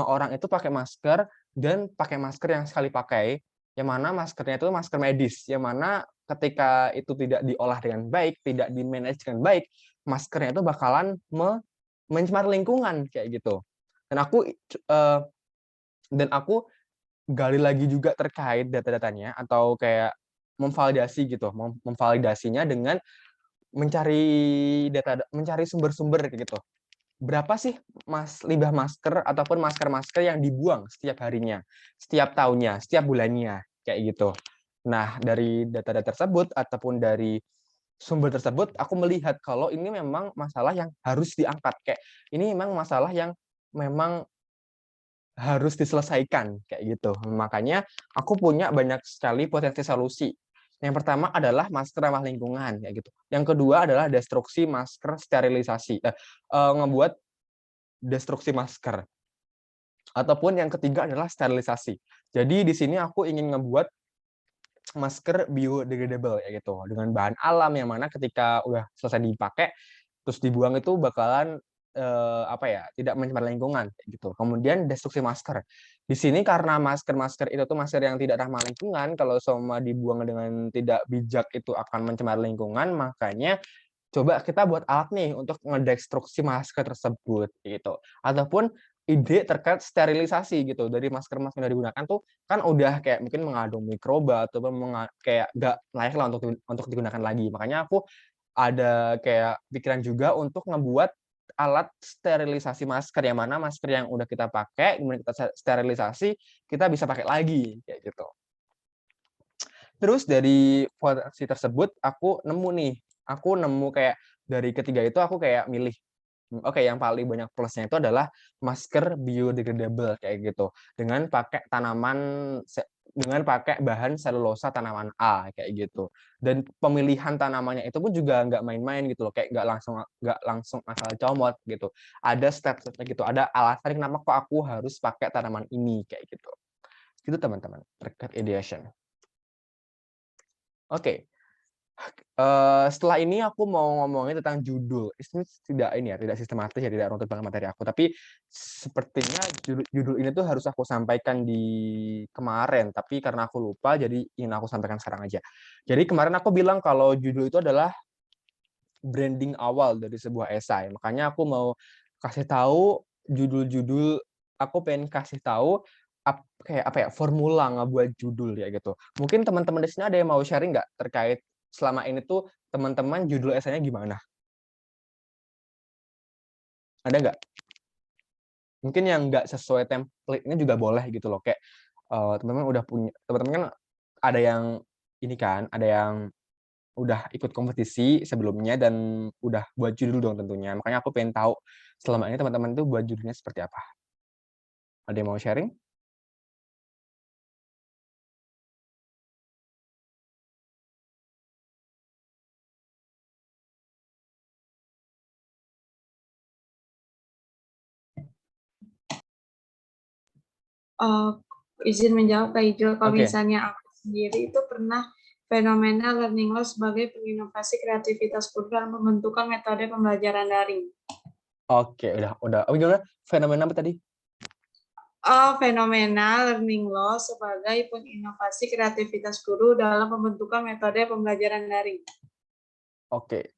orang itu pakai masker dan pakai masker yang sekali pakai, yang mana maskernya itu masker medis, yang mana ketika itu tidak diolah dengan baik, tidak di-manage dengan baik, maskernya itu bakalan mencemar lingkungan kayak gitu. Dan aku gali lagi juga terkait data-datanya atau kayak memvalidasi gitu, memvalidasinya dengan mencari sumber-sumber kayak gitu. Berapa sih limbah masker ataupun masker-masker yang dibuang setiap harinya, setiap tahunnya, setiap bulannya kayak gitu. Nah, dari data-data tersebut ataupun dari sumber tersebut aku melihat kalau ini memang masalah yang harus diangkat, kayak ini memang masalah yang memang harus diselesaikan kayak gitu. Makanya aku punya banyak sekali potensi solusi. Yang pertama adalah masker ramah lingkungan kayak gitu. Yang kedua adalah destruksi masker sterilisasi. Ngebuat destruksi masker. Ataupun yang ketiga adalah sterilisasi. Jadi di sini aku ingin ngebuat masker biodegradable kayak gitu dengan bahan alam yang mana ketika udah selesai dipakai terus dibuang itu bakalan tidak mencemar lingkungan gitu. Kemudian destruksi masker. Di sini karena masker-masker itu tuh masker yang tidak ramah lingkungan, kalau semua dibuang dengan tidak bijak itu akan mencemar lingkungan, makanya coba kita buat alat nih untuk ngedestruksi masker tersebut gitu. Ataupun ide terkait sterilisasi gitu. Dari masker-masker yang digunakan tuh kan udah kayak mungkin mengandung mikroba atau kayak nggak layak lah untuk digunakan lagi. Makanya aku ada kayak pikiran juga untuk ngebuat alat sterilisasi masker, yang mana masker yang udah kita pakai, kemudian kita sterilisasi, kita bisa pakai lagi, kayak gitu. Terus dari potensi tersebut, aku nemu kayak dari ketiga itu aku kayak milih, oke yang paling banyak plusnya itu adalah masker biodegradable kayak gitu, dengan pakai bahan selulosa tanaman A kayak gitu. Dan pemilihan tanamannya itu pun juga nggak main-main gitu loh, kayak nggak langsung asal comot gitu. Ada step-stepnya gitu, ada alasan kenapa kok aku harus pakai tanaman ini kayak gitu. Itu teman-teman terkait ideation. Oke. Setelah ini aku mau ngomongin tentang judul. Ini tidak sistematis ya, tidak runtut banget materi aku. Tapi sepertinya judul ini tuh harus aku sampaikan di kemarin, tapi karena aku lupa, jadi ingin aku sampaikan sekarang aja. Jadi kemarin aku bilang kalau judul itu adalah branding awal dari sebuah esai. Makanya aku mau kasih tahu judul-judul, aku pengen kasih tahu kayak apa ya, formula ngebuat judul ya gitu. Mungkin teman-teman di sini ada yang mau sharing nggak terkait selama ini tuh teman-teman judul esainya gimana? Ada nggak? Mungkin yang nggak sesuai template-nya juga boleh gitu loh. Kayak teman-teman udah punya, teman-teman kan ada yang ini kan, ada yang udah ikut kompetisi sebelumnya dan udah buat judul dong tentunya. Makanya aku pengen tahu selama ini teman-teman tuh buat judulnya seperti apa. Ada yang mau sharing? Izin menjawab Kak Ijo, kalau Oke. misalnya aku sendiri itu pernah fenomena learning loss sebagai penginovasi kreativitas guru dalam pembentukan metode pembelajaran daring. Oke, udah. Oh, gimana? Fenomena apa tadi? Fenomena learning loss sebagai penginovasi kreativitas guru dalam pembentukan metode pembelajaran daring. Oke.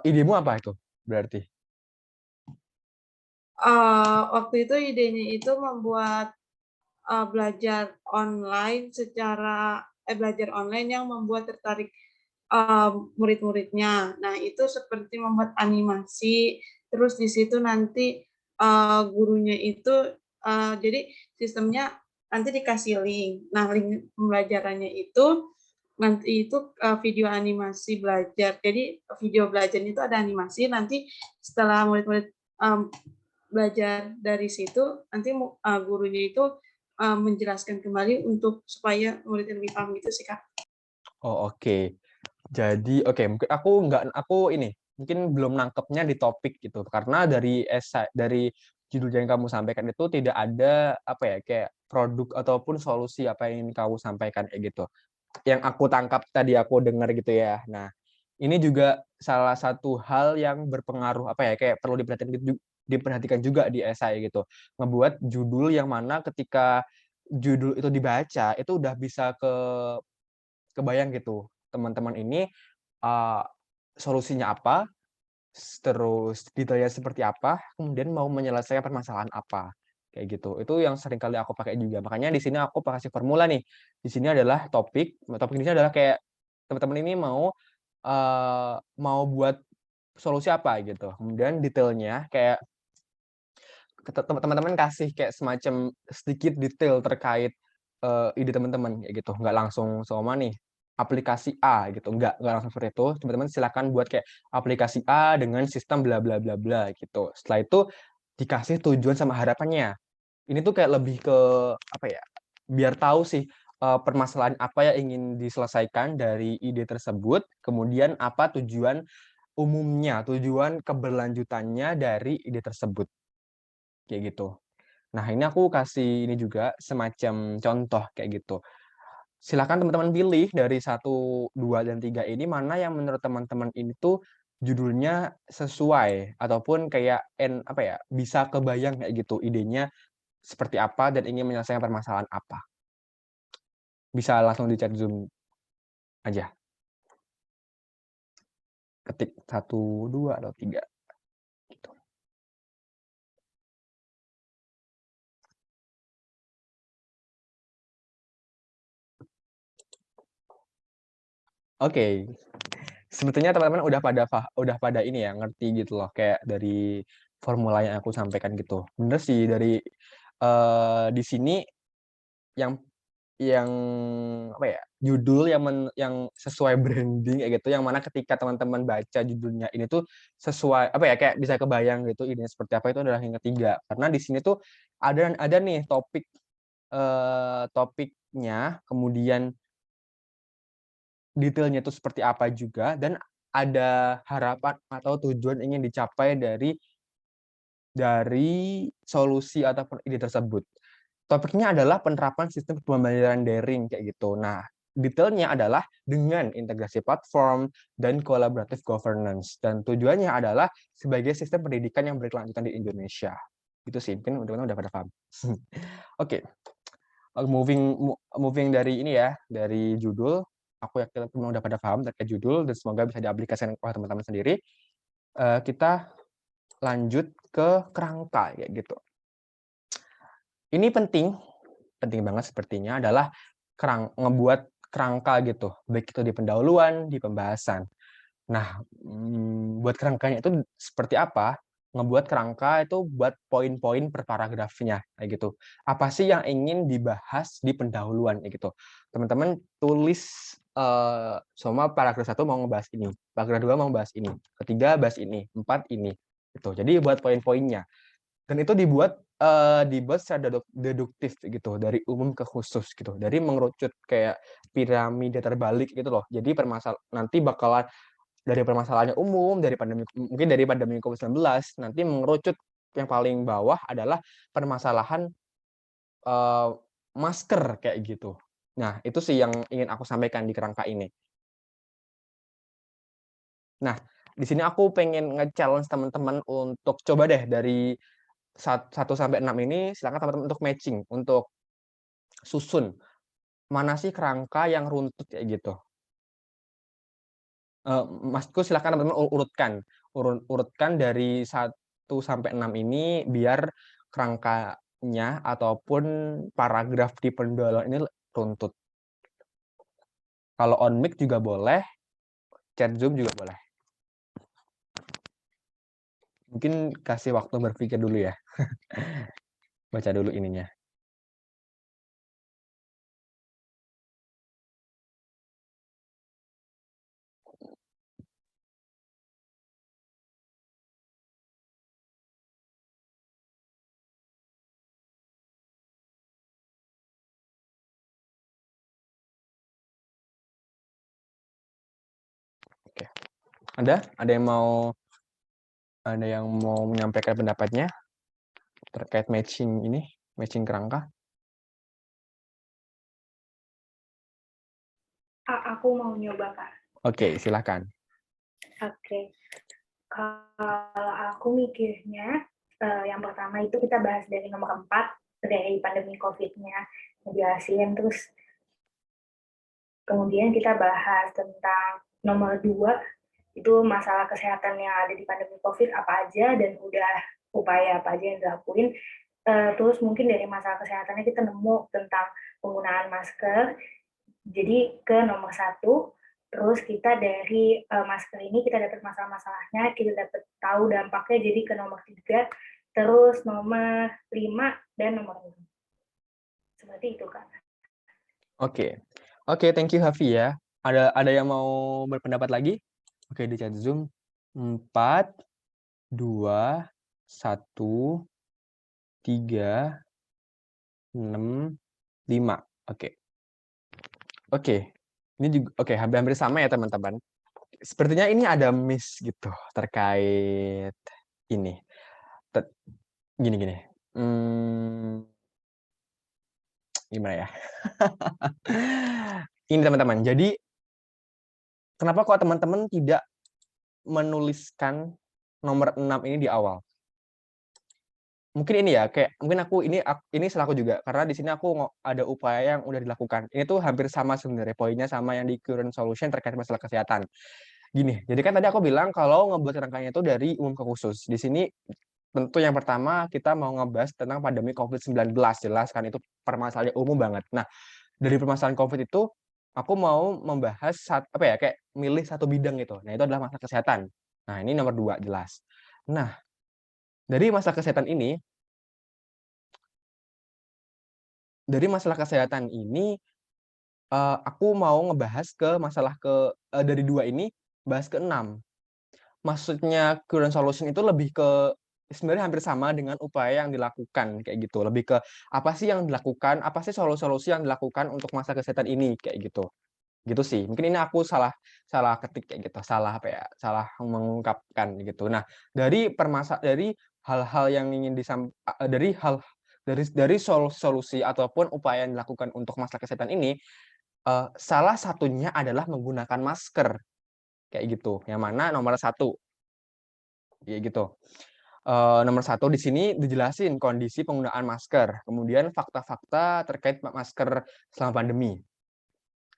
Idemu apa itu berarti? Waktu itu idenya itu membuat belajar online belajar online yang membuat tertarik murid-muridnya. Nah, itu seperti membuat animasi, terus di situ nanti gurunya itu jadi sistemnya nanti dikasih link. Nah, link pembelajarannya itu nanti itu video animasi belajar. Jadi video belajarnya itu ada animasi, nanti setelah murid-murid belajar dari situ, nanti gurunya itu menjelaskan kembali untuk supaya murid lebih paham gitu sih Kak. Oh, oke. Jadi mungkin aku mungkin belum nangkepnya di topik gitu. Karena dari judul yang kamu sampaikan itu tidak ada apa ya kayak produk ataupun solusi apa yang ingin kamu sampaikan kayak gitu. Yang aku tangkap tadi aku dengar gitu ya. Nah, ini juga salah satu hal yang berpengaruh apa ya kayak perlu diperhatikan juga di esai gitu. Ngebuat judul yang mana ketika judul itu dibaca itu udah bisa kebayang gitu. Teman-teman ini solusinya apa, terus detailnya seperti apa, kemudian mau menyelesaikan permasalahan apa, kayak gitu. Itu yang sering kali aku pakai juga. Makanya di sini aku kasih formula nih. Di sini adalah topik di sini adalah kayak teman-teman ini mau buat solusi apa gitu. Kemudian detailnya kayak teman-teman kasih kayak semacam sedikit detail terkait ide teman-teman kayak gitu. Nggak langsung sama nih aplikasi A gitu. Nggak langsung seperti itu. Teman-teman silakan buat kayak aplikasi A dengan sistem bla bla bla bla gitu. Setelah itu dikasih tujuan sama harapannya. Ini tuh kayak lebih ke apa ya? Biar tahu sih permasalahan apa yang ingin diselesaikan dari ide tersebut, kemudian apa tujuan umumnya, tujuan keberlanjutannya dari ide tersebut. Kayak gitu. Nah, ini aku kasih ini juga semacam contoh kayak gitu. Silakan teman-teman pilih dari 1, 2, dan 3 ini mana yang menurut teman-teman ini tuh judulnya sesuai ataupun kayak apa ya, bisa kebayang kayak gitu idenya seperti apa dan ingin menyelesaikan permasalahan apa. Bisa langsung di chat Zoom aja. Ketik 1, 2, atau 3 gitu. Oke. Sebetulnya teman-teman udah pada ini ya, ngerti gitu loh, kayak dari formula yang aku sampaikan gitu. Bener sih dari di sini yang yang apa ya, judul yang sesuai branding kayak gitu, yang mana ketika teman-teman baca judulnya ini tuh sesuai apa ya, kayak bisa kebayang gitu idenya seperti apa, itu adalah yang ketiga. Karena di sini tuh ada nih topiknya, kemudian detailnya itu seperti apa juga, dan ada harapan atau tujuan ingin dicapai dari solusi ataupun ide tersebut. Topiknya adalah penerapan sistem pembelajaran daring kayak gitu. Nah, detailnya adalah dengan integrasi platform dan collaborative governance, dan tujuannya adalah sebagai sistem pendidikan yang berkelanjutan di Indonesia. Itu sih, mungkin teman-teman udah pada paham. Oke. Moving dari ini ya, dari judul, aku yakin teman-teman udah pada paham terkait judul dan semoga bisa diaplikasikan oleh teman-teman sendiri. Kita lanjut ke kerangka kayak gitu. Ini penting banget sepertinya adalah ngebuat kerangka gitu, baik itu di pendahuluan, di pembahasan. Nah, buat kerangkanya itu seperti apa? Ngebuat kerangka itu buat poin-poin per paragrafnya, kayak gitu. Apa sih yang ingin dibahas di pendahuluan, kayak gitu. Teman-teman tulis semua paragraf 1 mau ngebahas ini, paragraf 2 mau bahas ini, ketiga bahas ini, 4 ini, gitu. Jadi buat poin-poinnya. Dan itu dibuat secara deduktif gitu, dari umum ke khusus gitu, dari mengerucut kayak piramida terbalik gitu loh. Jadi nanti bakalan dari permasalahannya umum, mungkin dari pandemi COVID-19, nanti mengerucut yang paling bawah adalah permasalahan masker kayak gitu. Nah, itu sih yang ingin aku sampaikan di kerangka ini. Nah, di sini aku pengen nge-challenge teman-teman untuk coba deh dari 1 sampai 6 ini, silakan teman-teman untuk matching, untuk susun. Mana sih kerangka yang runtut kayak gitu. Maksudku silakan teman-teman urutkan dari 1 sampai 6 ini biar kerangkanya ataupun paragraf di pendahuluan ini runtut. Kalau on mic juga boleh, chat Zoom juga boleh. Mungkin kasih waktu berpikir dulu ya. Baca dulu ininya. Oke. Ada yang mau menyampaikan pendapatnya terkait matching ini, matching kerangka? Aku mau nyoba, Kak. Oke, silakan. Oke. Kalau aku mikirnya, yang pertama itu kita bahas dari nomor 4, dari pandemi COVID-nya, ngejelasin, terus kemudian kita bahas tentang nomor 2, itu masalah kesehatan yang ada di pandemi COVID apa aja, dan udah upaya apa aja yang dilakuin. Terus mungkin dari masalah kesehatannya kita nemu tentang penggunaan masker, jadi ke nomor 1, terus kita dari masker ini kita dapat masalah-masalahnya, kita dapat tahu dampaknya, jadi ke nomor 3, terus nomor 5, dan nomor 6. Seperti itu, Kak. Oke, thank you Hafi ya. Ada yang mau berpendapat lagi? Oke, di chat Zoom 4, 2, 1, 3, 6, 5. Oke. Ini juga hampir sama ya teman-teman. Sepertinya ini ada miss gitu terkait ini. Gini. Gimana ya? Ini teman-teman. Jadi kenapa kok teman-teman tidak menuliskan nomor 6 ini di awal? Mungkin ini ya, mungkin ini salahku juga karena di sini aku ada upaya yang udah dilakukan. Ini tuh hampir sama sebenarnya poinnya sama yang di current solution terkait masalah kesehatan. Gini, jadi kan tadi aku bilang kalau ngebuat kerangkanya itu dari umum ke khusus. Di sini tentu yang pertama kita mau ngebahas tentang pandemi COVID-19, jelas kan itu permasalahan umum banget. Nah, dari permasalahan COVID itu aku mau membahas milih satu bidang gitu. Nah, itu adalah masalah kesehatan. Nah, ini nomor 2 jelas. Nah, dari masalah kesehatan ini aku mau ngebahas ke masalah dari 2 ini bahas ke 6. Maksudnya current solution itu lebih ke sebenarnya hampir sama dengan upaya yang dilakukan kayak gitu. Lebih ke apa sih yang dilakukan, apa sih solusi yang dilakukan untuk masalah kesehatan ini kayak gitu. Gitu sih. Mungkin ini aku salah ketik kayak gitu, salah mengungkapkan gitu. Nah, dari hal-hal yang ingin dari solusi ataupun upaya yang dilakukan untuk masalah kesehatan ini, salah satunya adalah menggunakan masker kayak gitu. Yang mana nomor 1 kayak gitu. Nomor 1 di sini dijelasin kondisi penggunaan masker, kemudian fakta-fakta terkait masker selama pandemi.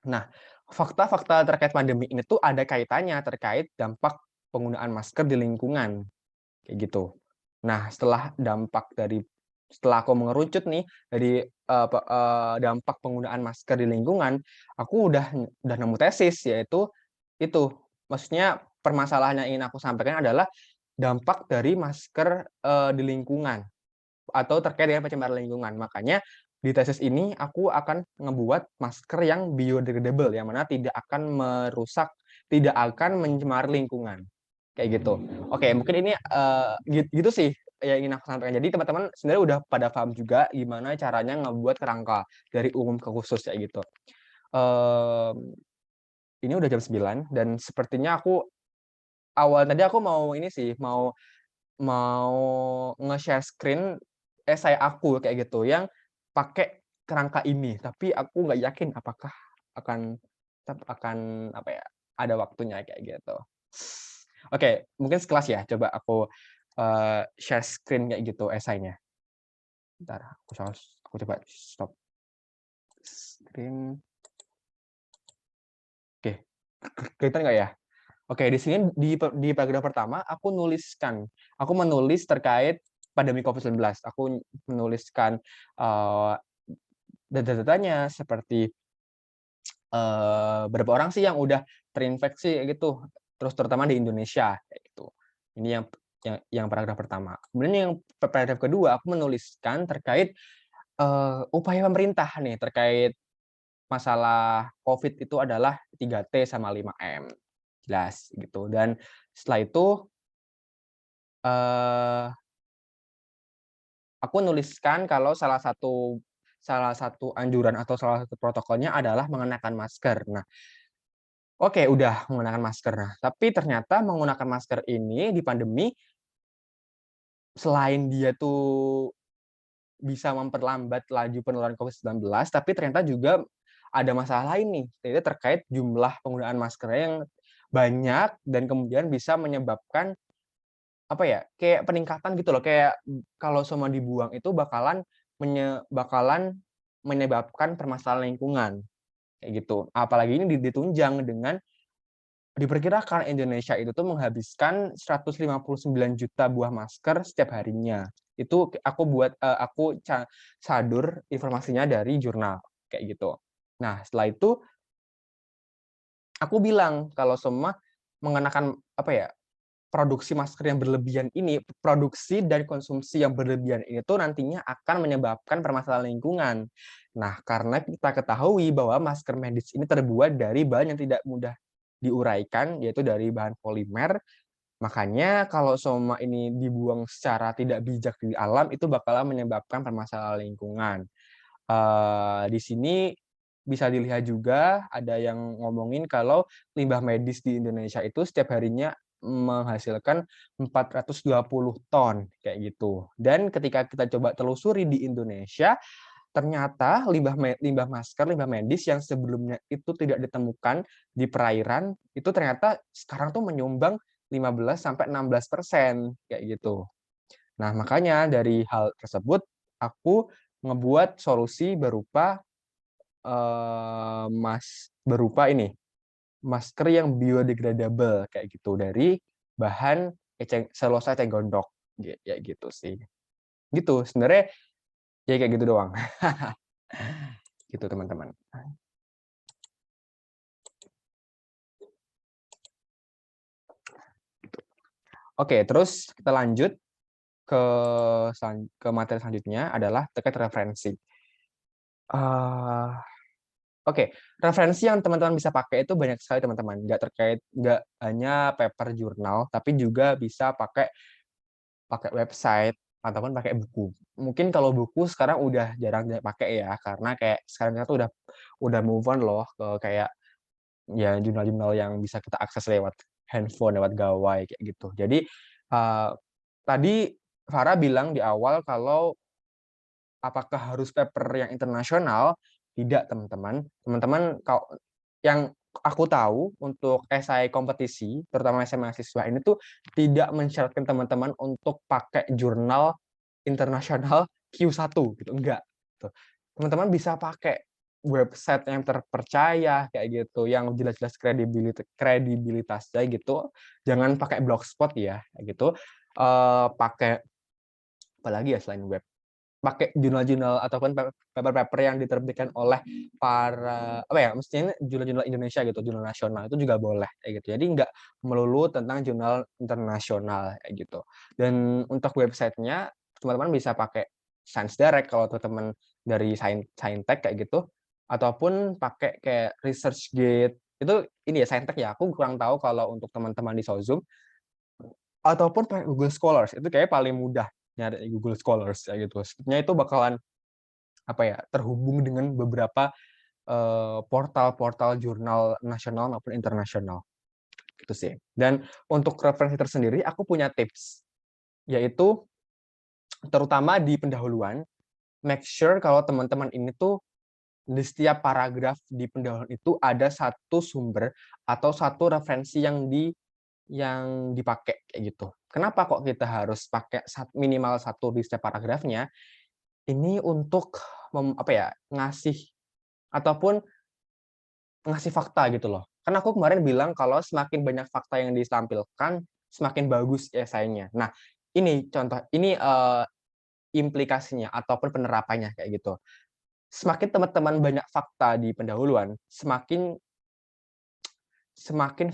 Nah, fakta-fakta terkait pandemi ini tuh ada kaitannya terkait dampak penggunaan masker di lingkungan, kayak gitu. Nah, setelah aku mengerucut nih dari dampak penggunaan masker di lingkungan, aku udah nemu tesis, yaitu itu. Maksudnya permasalahan yang ingin aku sampaikan adalah dampak dari masker di lingkungan atau terkait dengan pencemaran lingkungan. Makanya di tesis ini aku akan ngebuat masker yang biodegradable, yang mana tidak akan mencemari lingkungan. Kayak gitu. Oke, mungkin ini gitu sih yang ingin aku sampaikan. Jadi teman-teman sebenarnya udah pada paham juga gimana caranya ngebuat kerangka dari umum ke khusus kayak gitu. Ini udah jam 9 dan sepertinya tadi aku mau ini sih, mau nge-share screen esai aku kayak gitu yang pakai kerangka ini, tapi aku nggak yakin apakah akan ada waktunya kayak gitu. Oke, mungkin sekelas ya, coba aku share screen kayak gitu esainya. Bentar, aku coba stop screen. Oke, kelihatan nggak ya? Oke, di sini di paragraf pertama aku menulis terkait pandemi COVID-19. Aku menuliskan data-datanya seperti berapa orang sih yang udah terinfeksi gitu, terus terutama di Indonesia kayak gitu. Ini yang paragraf pertama. Kemudian yang paragraf kedua aku menuliskan terkait upaya pemerintah nih terkait masalah COVID itu adalah 3T sama 5M. Jelas gitu. Dan setelah itu aku nuliskan kalau salah satu anjuran atau salah satu protokolnya adalah mengenakan masker. Nah, Oke, udah menggunakan masker. Nah, tapi ternyata menggunakan masker ini di pandemi, selain dia tuh bisa memperlambat laju penularan COVID-19, tapi ternyata juga ada masalah lain nih, yaitu terkait jumlah penggunaan masker yang banyak dan kemudian bisa menyebabkan, apa ya, kayak peningkatan gitu loh, kayak kalau semua dibuang itu bakalan menyebabkan permasalahan lingkungan, kayak gitu. Apalagi ini ditunjang dengan diperkirakan Indonesia itu tuh menghabiskan 159 juta buah masker setiap harinya. Itu aku sadur informasinya dari jurnal, kayak gitu. Nah, setelah itu aku bilang kalau semua mengenakan, apa ya, produksi masker yang berlebihan ini, produksi dan konsumsi yang berlebihan ini tuh nantinya akan menyebabkan permasalahan lingkungan. Nah, karena kita ketahui bahwa masker medis ini terbuat dari bahan yang tidak mudah diuraikan, yaitu dari bahan polimer, makanya kalau semua ini dibuang secara tidak bijak di alam, itu bakalan menyebabkan permasalahan lingkungan. Di sini bisa dilihat juga ada yang ngomongin kalau limbah medis di Indonesia itu setiap harinya menghasilkan 420 ton, kayak gitu. Dan ketika kita coba telusuri di Indonesia, ternyata limbah masker, limbah medis yang sebelumnya itu tidak ditemukan di perairan, itu ternyata sekarang tuh menyumbang 15-16%, kayak gitu. Nah, makanya dari hal tersebut, aku ngebuat solusi berupa ini, masker yang biodegradable, kayak gitu, dari bahan selulosa eceng gondok, kayak gitu sih. Gitu, sebenarnya ya kayak gitu doang. Gitu, teman-teman. Oke, terus kita lanjut ke materi selanjutnya adalah terkait referensi. Oke, referensi yang teman-teman bisa pakai itu banyak sekali, teman-teman. Nggak hanya paper jurnal, tapi juga bisa pakai website ataupun pakai buku. Mungkin kalau buku sekarang udah jarang dipakai ya, karena kayak sekarang kita tuh udah move on loh ke kayak ya jurnal-jurnal yang bisa kita akses lewat handphone, lewat gawai kayak gitu. Jadi tadi Farah bilang di awal kalau apakah harus paper yang internasional? Tidak, teman-teman. Teman-teman, kalau yang aku tahu untuk esai kompetisi, terutama esai mahasiswa ini tuh tidak mensyaratkan teman-teman untuk pakai jurnal internasional Q1 gitu, enggak. Tuh. Teman-teman bisa pakai website yang terpercaya kayak gitu, yang jelas-jelas kredibilitasnya gitu. Jangan pakai blogspot ya, kayak gitu. Pakai apalagi ya selain web, pakai jurnal-jurnal ataupun paper-paper yang diterbitkan oleh para apa ya, mestinya jurnal-jurnal Indonesia gitu, jurnal nasional itu juga boleh kayak gitu. Jadi nggak melulu tentang jurnal internasional kayak gitu. Dan untuk websitenya teman-teman bisa pakai Science Direct kalau teman-teman dari Saintek kayak gitu, ataupun pakai kayak ResearchGate. Itu ini ya Saintek ya, aku kurang tahu kalau untuk teman-teman di Sozum, ataupun pakai Google Scholars. Itu kayak paling mudah nyari Google Scholars kayak gitu. Sepertinya itu bakalan apa ya, terhubung dengan beberapa portal-portal jurnal nasional maupun internasional. Gitu sih. Dan untuk referensi tersendiri aku punya tips, yaitu terutama di pendahuluan, make sure kalau teman-teman ini tuh di setiap paragraf di pendahuluan itu ada satu sumber atau satu referensi yang dipakai kayak gitu. Kenapa kok kita harus pakai minimal satu di setiap paragrafnya? Ini untuk apa ya, ataupun ngasih fakta gitu loh. Kan aku kemarin bilang kalau semakin banyak fakta yang ditampilkan, semakin bagus esainya. Nah, ini contoh, ini implikasinya ataupun penerapannya kayak gitu. Semakin teman-teman banyak fakta di pendahuluan, semakin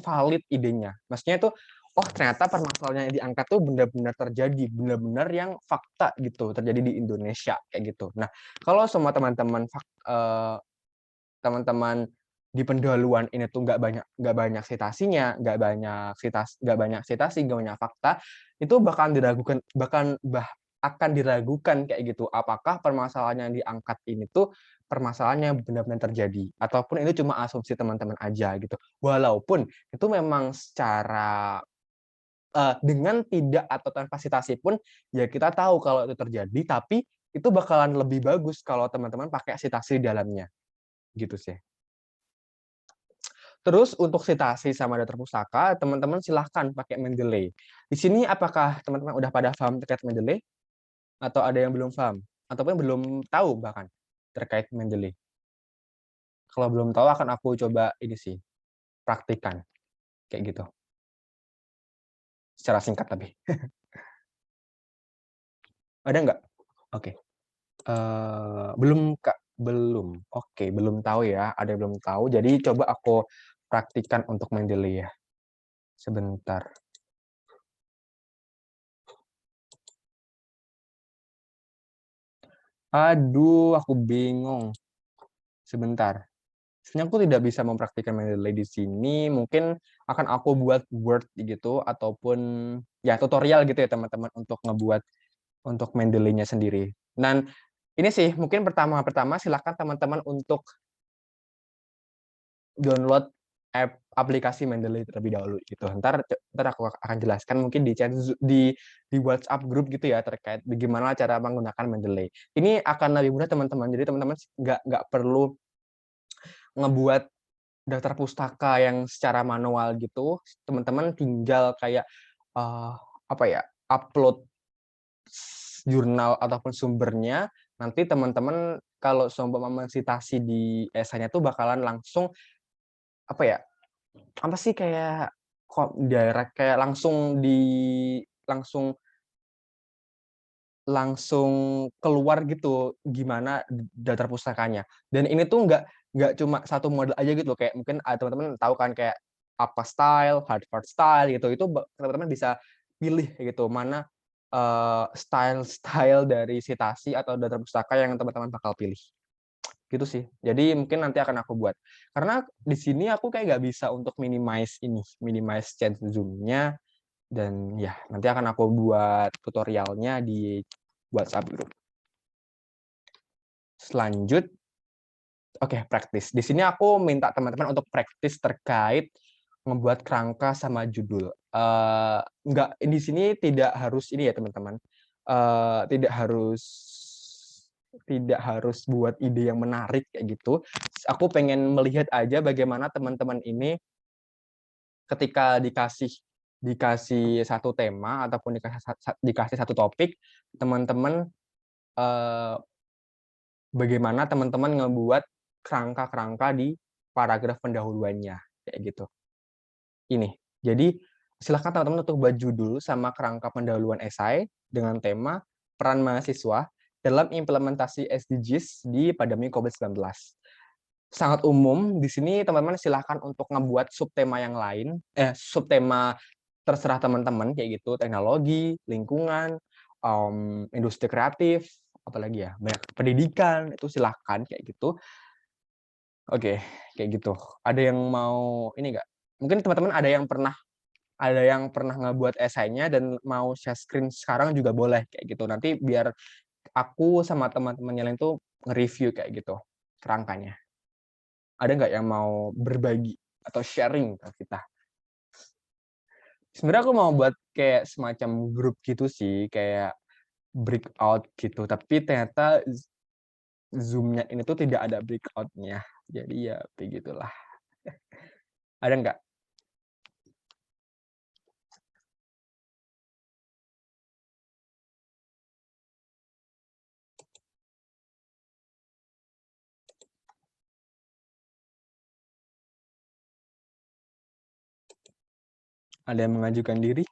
valid idenya. Maksudnya itu, oh ternyata permasalahan yang diangkat tuh benar-benar terjadi, benar-benar yang fakta gitu, terjadi di Indonesia kayak gitu. Nah, kalau semua teman-teman di pendahuluan ini tuh nggak banyak citasinya, nggak banyak citasi, nggak banyak fakta, itu bakalan diragukan, akan diragukan kayak gitu. Apakah permasalahan yang diangkat ini tuh permasalahan yang benar-benar terjadi ataupun ini cuma asumsi teman-teman aja gitu. Walaupun itu memang secara dengan tidak atau tanpa citasi pun ya kita tahu kalau itu terjadi, tapi itu bakalan lebih bagus kalau teman-teman pakai citasi di dalamnya. Gitu sih. Terus untuk citasi sama daftar pustaka, teman-teman silahkan pakai Mendeley. Di sini apakah teman-teman udah pada paham terkait Mendeley? Atau ada yang belum paham? Ataupun belum tahu bahkan terkait Mendeley? Kalau belum tahu akan aku coba ini sih, praktikan. Kayak gitu. Secara singkat tapi. Ada nggak? Oke. Belum, Kak. Belum. Oke, belum tahu ya. Ada yang belum tahu. Jadi coba aku praktikan untuk Mendeley ya. Sebentar. Aduh, aku bingung. Sebentar. Sebenarnya aku tidak bisa mempraktikkan Mendeley di sini. Mungkin akan aku buat Word gitu ataupun ya tutorial gitu ya teman-teman untuk ngebuat untuk Mendeley-nya sendiri. Dan ini sih mungkin pertama-pertama silakan teman-teman untuk download aplikasi Mendeley terlebih dahulu gitu. Ntar aku akan jelaskan mungkin di chat di WhatsApp grup gitu ya terkait bagaimana cara menggunakan Mendeley. Ini akan lebih mudah teman-teman. Jadi teman-teman nggak perlu ngebuat daftar pustaka yang secara manual gitu. Teman-teman tinggal kayak apa ya, upload jurnal ataupun sumbernya. Nanti teman-teman kalau seumpama mensitasi di esainya tuh bakalan langsung apa ya? Apa sih kayak kok direct kayak langsung langsung keluar gitu gimana daftar pustakanya. Dan ini tuh nggak cuma satu model aja gitu loh, kayak mungkin teman-teman tahu kan kayak apa style, Harvard style gitu. Itu teman-teman bisa pilih gitu mana style-style dari citasi atau daftar pustaka yang teman-teman bakal pilih. Gitu sih. Jadi mungkin nanti akan aku buat. Karena di sini aku kayak nggak bisa untuk minimize chat Zoom-nya dan ya nanti akan aku buat tutorialnya di WhatsApp group. Selanjut, oke, praktis. Di sini aku minta teman-teman untuk praktis terkait membuat kerangka sama judul. Nggak, di sini tidak harus ini ya teman-teman. Tidak harus buat ide yang menarik kayak gitu. Aku pengen melihat aja bagaimana teman-teman ini ketika dikasih satu tema ataupun dikasih satu topik, teman-teman bagaimana teman-teman ngebuat kerangka-kerangka di paragraf pendahuluannya kayak gitu. Ini. Jadi silakan teman-teman untuk buat judul sama kerangka pendahuluan esai dengan tema peran mahasiswa dalam implementasi SDGs di pandemi COVID-19. Sangat umum, di sini teman-teman silahkan untuk ngebuat subtema yang lain, subtema terserah teman-teman kayak gitu, teknologi, lingkungan, industri kreatif, apalagi ya, banyak pendidikan, itu silahkan kayak gitu. Oke, kayak gitu. Ada yang mau ini nggak? Mungkin teman-teman ada yang pernah ngebuat esainya dan mau share screen sekarang juga boleh kayak gitu. Nanti biar aku sama teman-teman yang lain tuh nge-review kayak gitu kerangkanya. Ada nggak yang mau berbagi atau sharing ke kita? Sebenarnya aku mau buat kayak semacam grup gitu sih, kayak breakout gitu. Tapi ternyata Zoom-nya ini tuh tidak ada breakout-nya. Jadi ya begitulah. Ada nggak? Ada yang mengajukan diri?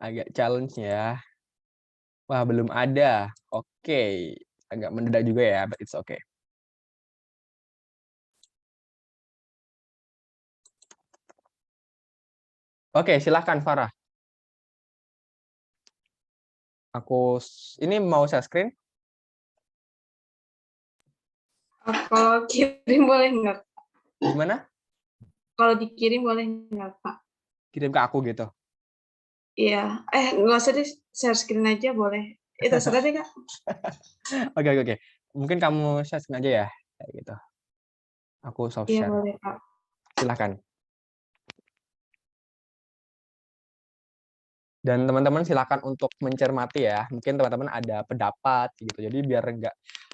Agak challenge ya. Wah, belum ada. Oke. Agak mendadak juga ya, but it's okay. Oke, silahkan Farah. Ini mau share screen? Kalau kirim boleh nggak? Gimana? Kalau dikirim boleh nggak, Pak? Kirim ke aku gitu. Iya, nggak usah deh, share screen aja boleh. Terserah deh, Kak. Oke. Mungkin kamu share screen aja ya, kayak gitu. Aku soft Iya, share. boleh, Kak. Silahkan. Dan teman-teman silakan untuk mencermati ya. Mungkin teman-teman ada pendapat gitu. Jadi biar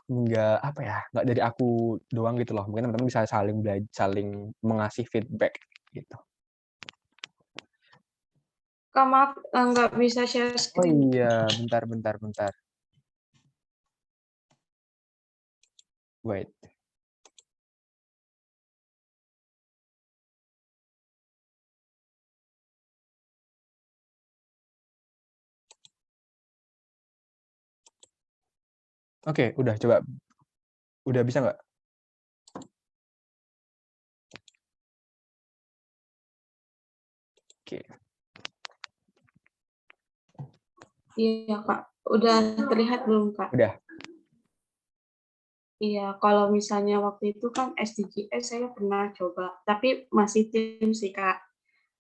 nggak apa ya, nggak dari aku doang gitu loh. Mungkin teman-teman bisa saling mengasih feedback gitu. Kak, maaf, nggak bisa share Oh screen. iya, bentar. Wait. Oke, udah coba. Udah bisa nggak? Oke, Iya, Kak. Udah terlihat belum, Kak? udah. Iya, kalau misalnya waktu itu kan SDGs saya pernah coba, tapi masih tim sih, Kak.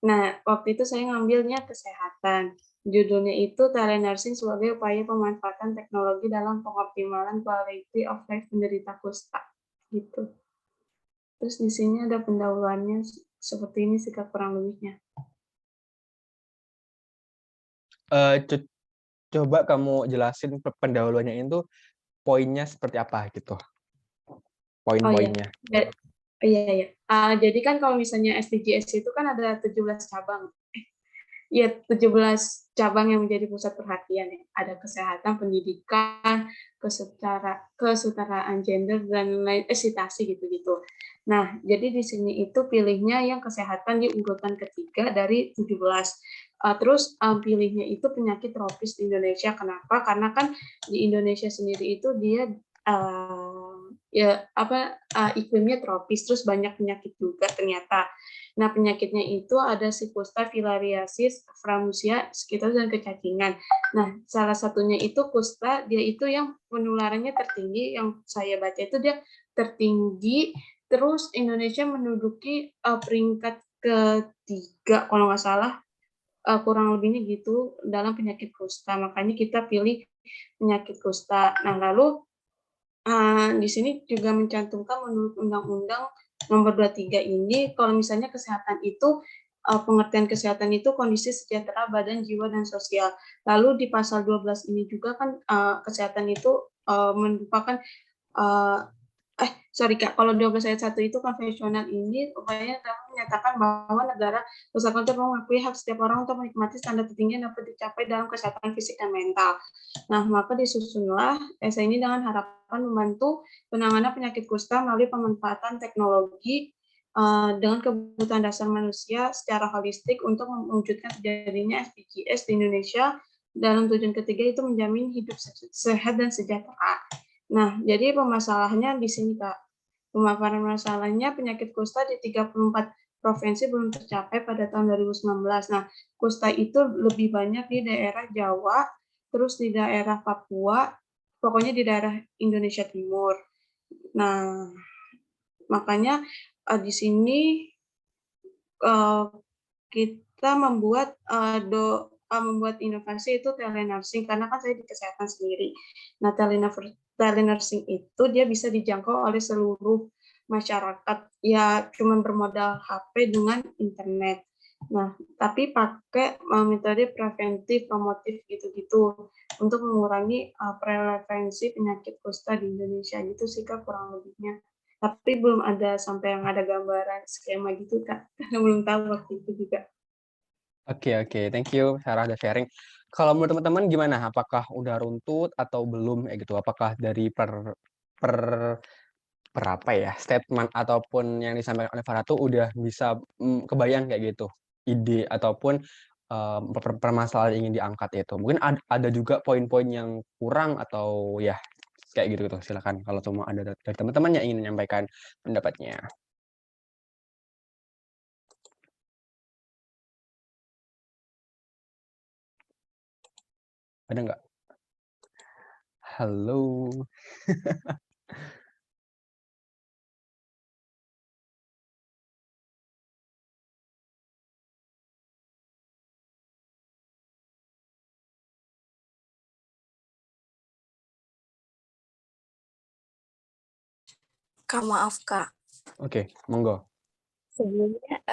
Nah, waktu itu saya ngambilnya kesehatan. Judulnya itu telenursing sebagai upaya pemanfaatan teknologi dalam pengoptimalan quality of life penderita kusta. Gitu. Terus di sini ada pendahuluannya seperti ini sih, Kak, kurang lebihnya. Coba kamu jelasin pendahuluannya itu poinnya seperti apa gitu. Oh iya, Poin-poinnya. iya. Jadi kan kalau misalnya SDGs itu kan ada 17 cabang. Iya, 17 cabang yang menjadi pusat perhatian ya. Ada kesehatan, pendidikan, kesetaraan gender dan lain sanitasi gitu-gitu. Nah, jadi di sini itu pilihnya yang kesehatan di urutan ketiga dari 17. Terus pilihnya itu penyakit tropis di Indonesia. Kenapa? Karena kan di Indonesia sendiri itu dia iklimnya tropis, terus banyak penyakit juga ternyata. Nah, penyakitnya itu ada kusta, filariasis, framusia, skistosis, dan kecacingan. Nah, salah satunya itu kusta, dia itu yang penularannya tertinggi, yang saya baca itu dia tertinggi, terus Indonesia menduduki peringkat ketiga, kalau nggak salah, kurang lebihnya gitu, dalam penyakit kusta. Makanya kita pilih penyakit kusta. Nah, lalu di sini juga mencantumkan menurut Undang-Undang Nomor 23 ini, kalau misalnya kesehatan itu, pengertian kesehatan itu kondisi sejahtera badan, jiwa, dan sosial. Lalu di pasal 12 ini juga kan kesehatan itu merupakan Kak, kalau 12 ayat 1 itu konvensional ini upaya dalam menyatakan bahwa negara kesatuan untuk mengakui hak setiap orang untuk menikmati standar tertinggi yang dapat dicapai dalam kesehatan fisik dan mental. Nah, maka disusunlah essay ini dengan harapan membantu penanganan penyakit kusta melalui pemanfaatan teknologi dengan kebutuhan dasar manusia secara holistik untuk mewujudkan terjadinya SDGs di Indonesia. Dalam tujuan ketiga itu menjamin hidup sehat dan sejahtera. Nah, jadi permasalahannya di sini, Kak. Pemaparan masalahnya penyakit kusta di 34 provinsi belum tercapai pada tahun 2019. Nah, kusta itu lebih banyak di daerah Jawa, terus di daerah Papua, pokoknya di daerah Indonesia Timur. Nah, makanya di sini kita membuat membuat inovasi itu telenursing karena kan saya di kesehatan sendiri. Nah, telenursing itu dia bisa dijangkau oleh seluruh masyarakat, ya cuman bermodal HP dengan internet. Nah, tapi pakai metode preventif, promotif gitu-gitu untuk mengurangi prevalensi penyakit kusta di Indonesia gitu sih, Kak, kurang lebihnya. Tapi belum ada sampai yang ada gambaran skema gitu, Kak, karena belum tahu waktu itu juga. Oke. Thank you, Sarah, udah sharing. Kalau menurut teman-teman gimana? Apakah udah runtut atau belum kayak gitu? Apakah dari per per apa ya, statement ataupun yang disampaikan oleh Farah tuh udah bisa, kebayang kayak gitu, ide ataupun, permasalahan yang ingin diangkat itu. Mungkin ada juga poin-poin yang kurang atau ya kayak gitu tuh, silakan kalau semua ada dari teman-teman yang ingin menyampaikan pendapatnya. Ada nggak? Halo? Kak, maaf Kak. Oke, monggo. Sebelumnya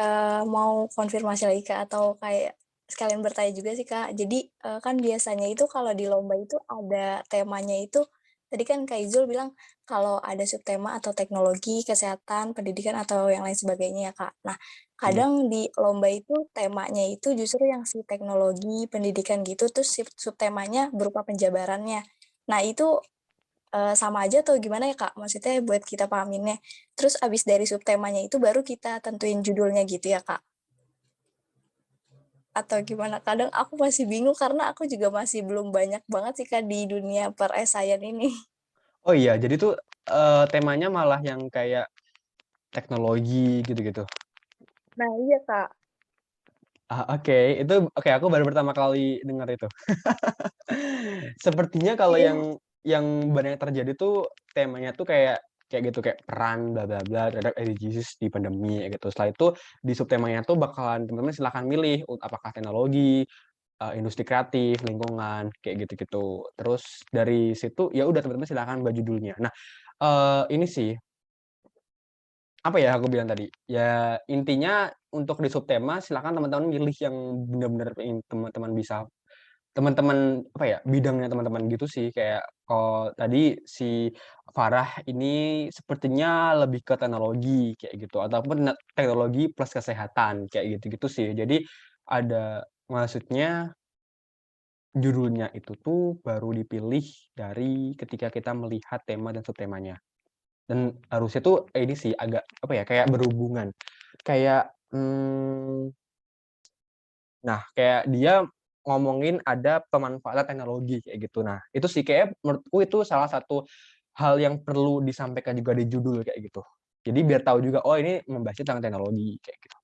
mau konfirmasi lagi Kak, atau kayak sekalian bertanya juga sih Kak. Jadi kan biasanya itu kalau di lomba itu ada temanya itu, tadi kan Kak Izul bilang kalau ada subtema atau teknologi, kesehatan, pendidikan, atau yang lain sebagainya ya Kak. Nah, Hmm. kadang di lomba itu temanya itu justru yang si teknologi, pendidikan gitu, terus subtemanya berupa penjabarannya. Nah itu sama aja atau gimana ya Kak? Maksudnya buat kita pahaminnya. Terus abis dari subtemanya itu baru kita tentuin judulnya gitu ya Kak? Atau gimana? Kadang aku masih bingung karena aku juga masih belum banyak banget sih Kak di dunia per-esayan ini. Oh iya, jadi tuh temanya malah yang kayak teknologi gitu-gitu. Nah iya Kak. Oke, itu oke aku baru pertama kali dengar itu. Sepertinya kalau Iya. yang banyak terjadi tuh temanya tuh kayak gitu, kayak peran bla bla bla terhadap SDGs di pandemi gitu. Setelah itu di subtemanya tuh bakalan teman-teman silakan milih apakah teknologi, industri kreatif, lingkungan, kayak gitu-gitu. Terus dari situ ya udah teman-teman silakan buat judulnya. Nah, ini sih apa ya aku bilang tadi, ya intinya untuk di subtema silakan teman-teman milih yang benar-benar ingin teman-teman bisa apa ya, bidangnya teman-teman gitu sih. Kayak kalau tadi si Farah ini sepertinya lebih ke teknologi kayak gitu, ataupun teknologi plus kesehatan kayak gitu-gitu sih. Jadi ada maksudnya judulnya itu tuh baru dipilih dari ketika kita melihat tema dan subtemanya. Dan harusnya tuh ini sih agak apa ya, kayak berhubungan. Kayak, nah kayak dia ngomongin ada pemanfaatan teknologi kayak gitu. Nah, itu sih kayak menurutku itu salah satu hal yang perlu disampaikan juga di judul kayak gitu. Jadi biar tahu juga, oh ini membahasnya tentang teknologi kayak gitu.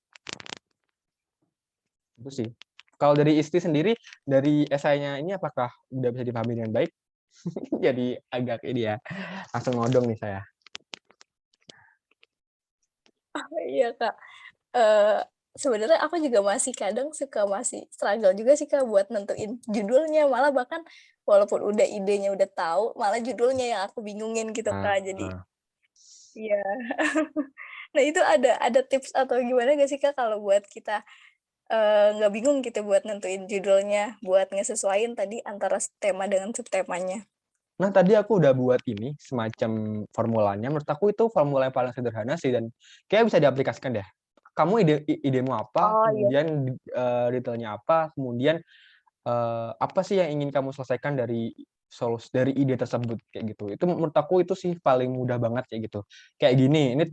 Itu sih. Kalau dari Isti sendiri, dari esainya ini apakah udah bisa dipahami dengan baik? Jadi agak ini ya, langsung nodong nih saya. Iya Kak. Eee, Sebenarnya aku juga masih kadang masih struggle juga sih Kak buat nentuin judulnya, malah bahkan walaupun udah idenya udah tahu, malah judulnya yang aku bingungin gitu Kak. Jadi Nah, iya. Nah itu ada tips atau gimana nggak sih Kak kalau buat kita, nggak bingung gitu buat nentuin judulnya, buat ngesesuaiin tadi antara tema dengan subtemanya? nah tadi aku udah buat ini semacam formulanya. Menurut aku itu formula yang paling sederhana sih dan kayak bisa diaplikasikan deh. Kamu idemu apa, Oh iya. kemudian detailnya apa, kemudian apa sih yang ingin kamu selesaikan dari dari ide tersebut kayak gitu. Itu menurut aku itu sih paling mudah banget kayak gitu. Kayak gini, ini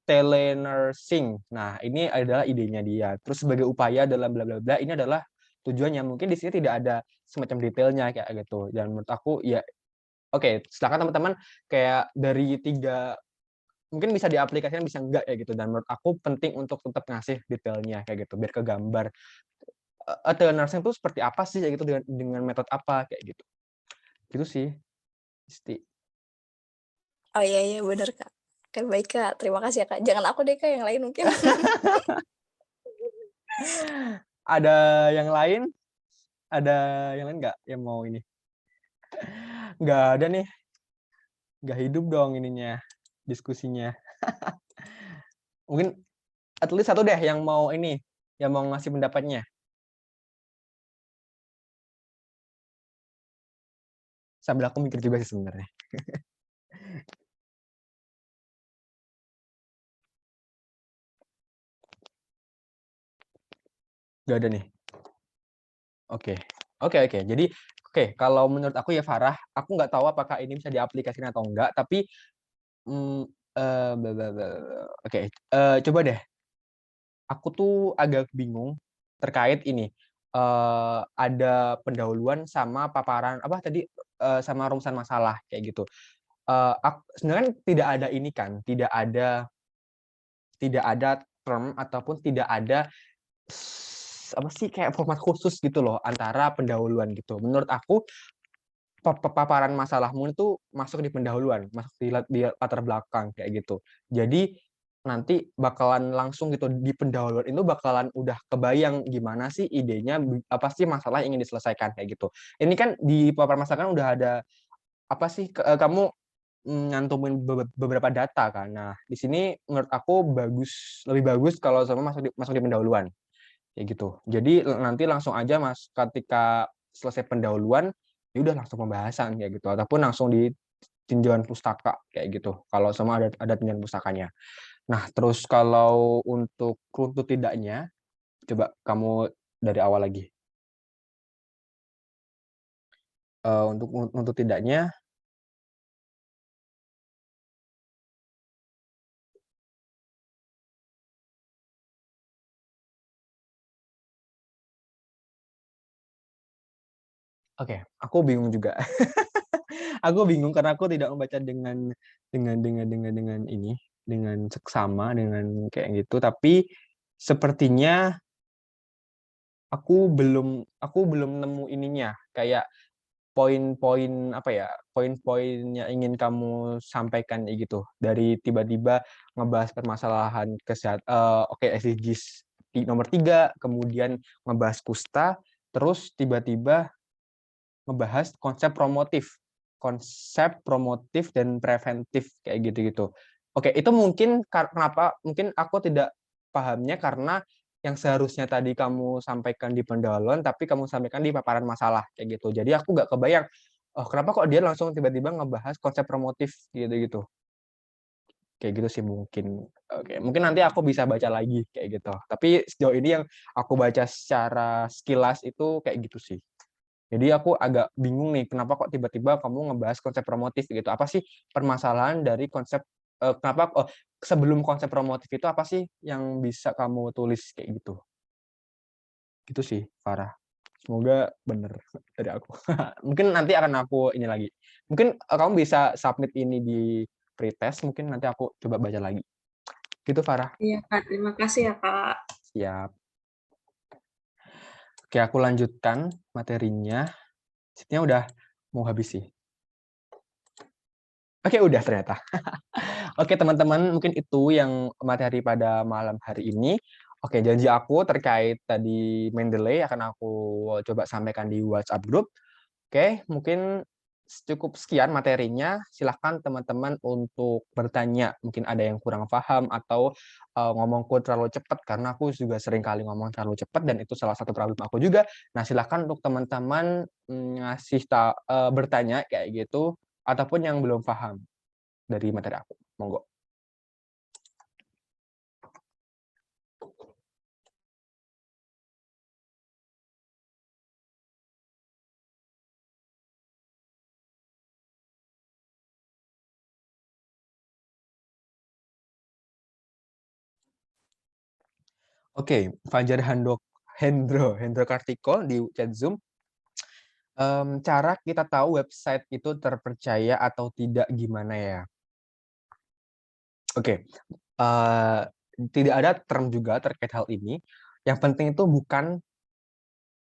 telenursing. Nah, ini adalah idenya dia. Terus sebagai upaya dalam bla bla bla ini adalah tujuannya. Mungkin di sini tidak ada semacam detailnya kayak gitu. Dan menurut aku ya oke, silakan teman-teman kayak dari 3 mungkin bisa diaplikasikan bisa enggak ya gitu dan menurut aku penting untuk tetap ngasih detailnya kayak gitu biar kegambar nursing itu seperti apa sih kayak gitu dengan metode apa kayak gitu. Gitu sih, Isti. Oh iya iya bener Kak. Oke baik Kak, terima kasih ya Kak. Jangan aku deh Kak, yang lain mungkin. Ada yang lain? Ada yang lain nggak yang mau ini? Nggak ada nih, nggak hidup dong ininya, diskusinya. Mungkin at least satu deh yang mau ini, yang mau ngasih pendapatnya. Sambil aku mikir juga sih sebenarnya. Nggak ada nih. Oke. Oke. Jadi, oke, kalau menurut aku ya Farah, aku nggak tahu apakah ini bisa diaplikasikan atau enggak, tapi, mmm, bla bla bla oke, coba deh, aku tuh agak bingung terkait ini, ada pendahuluan sama paparan apa tadi, sama rumusan masalah kayak gitu. Sebenarnya kan tidak ada term ataupun tidak ada apa sih, kayak format khusus gitu loh antara pendahuluan gitu. Menurut aku paparan masalahmu itu masuk di pendahuluan, masuk di latar belakang kayak gitu. Jadi nanti bakalan langsung gitu di pendahuluan itu bakalan udah kebayang gimana sih idenya, apa sih masalah yang ingin diselesaikan kayak gitu. Ini kan di paparan masalah kan udah ada apa sih kamu nyantumin beberapa data kan. Nah, di sini menurut aku lebih bagus kalau semua masuk di pendahuluan kayak gitu. Jadi nanti langsung aja ketika selesai pendahuluan ya udah langsung pembahasan kayak gitu ataupun langsung di tinjauan pustaka kayak gitu. Kalau semua ada tinjauan pustakanya. Nah, terus kalau untuk runtut tidaknya coba kamu dari awal lagi. Untuk runtut tidaknya oke, aku bingung juga. Aku bingung karena aku tidak membaca dengan seksama dengan kayak gitu, tapi sepertinya aku belum nemu ininya, kayak poin-poin apa ya, poin-poin yang ingin kamu sampaikan kayak gitu. Dari tiba-tiba ngebahas permasalahan oke SDGs di nomor 3, kemudian ngebahas kusta, terus tiba-tiba ngebahas konsep promotif dan preventif kayak gitu-gitu. Oke, itu mungkin kenapa mungkin aku tidak pahamnya karena yang seharusnya tadi kamu sampaikan di pendahuluan, tapi kamu sampaikan di paparan masalah kayak gitu. Jadi aku nggak kebayang, oh kenapa kok dia langsung tiba-tiba ngebahas konsep promotif gitu-gitu. Kayak gitu sih mungkin. Oke, mungkin nanti aku bisa baca lagi kayak gitu. Tapi sejauh ini yang aku baca secara sekilas itu kayak gitu sih. Jadi aku agak bingung nih, kenapa kok tiba-tiba kamu ngebahas konsep promotif gitu. Apa sih permasalahan dari sebelum konsep promotif itu apa sih yang bisa kamu tulis kayak gitu? Gitu sih, Farah. Semoga bener dari aku. Mungkin nanti akan aku ini lagi. Mungkin kamu bisa submit ini di pretest, mungkin nanti aku coba baca lagi. Gitu, Farah. Iya, Kak. Terima kasih ya, Kak. Siap. Oke, aku lanjutkan materinya. Sepertinya udah mau habis sih. Oke, udah ternyata. Oke, teman-teman, mungkin itu yang materi pada malam hari ini. Oke, janji aku terkait tadi Mendeley akan aku coba sampaikan di WhatsApp group. Oke, mungkin cukup sekian materinya. Silahkan teman-teman untuk bertanya. Mungkin ada yang kurang paham atau ngomongku terlalu cepat, karena aku juga sering kali ngomong terlalu cepat, dan itu salah satu problem aku juga. Nah, silahkan untuk teman-teman bertanya kayak gitu, ataupun yang belum paham dari materi aku. Monggo. Oke, Fajar Hendro Kartiko di chat Zoom. Cara kita tahu website itu terpercaya atau tidak gimana ya? Oke, tidak ada term juga terkait hal ini. Yang penting itu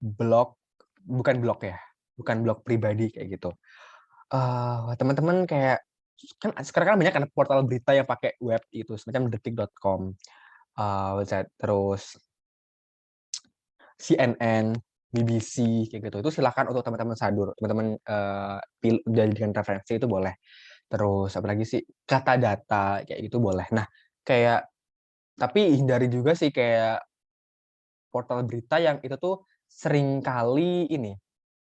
blog, bukan blog ya, bukan blog pribadi kayak gitu. Teman-teman kayak kan sekarang kan banyak kan portal berita yang pakai web itu, semacam detik.com, website, terus CNN, BBC kayak gitu. Itu silakan untuk teman-teman sadur, teman-teman jadikan referensi itu boleh. Terus apalagi sih, kata data kayak gitu boleh. Nah, kayak tapi hindari juga sih kayak portal berita yang itu tuh seringkali ini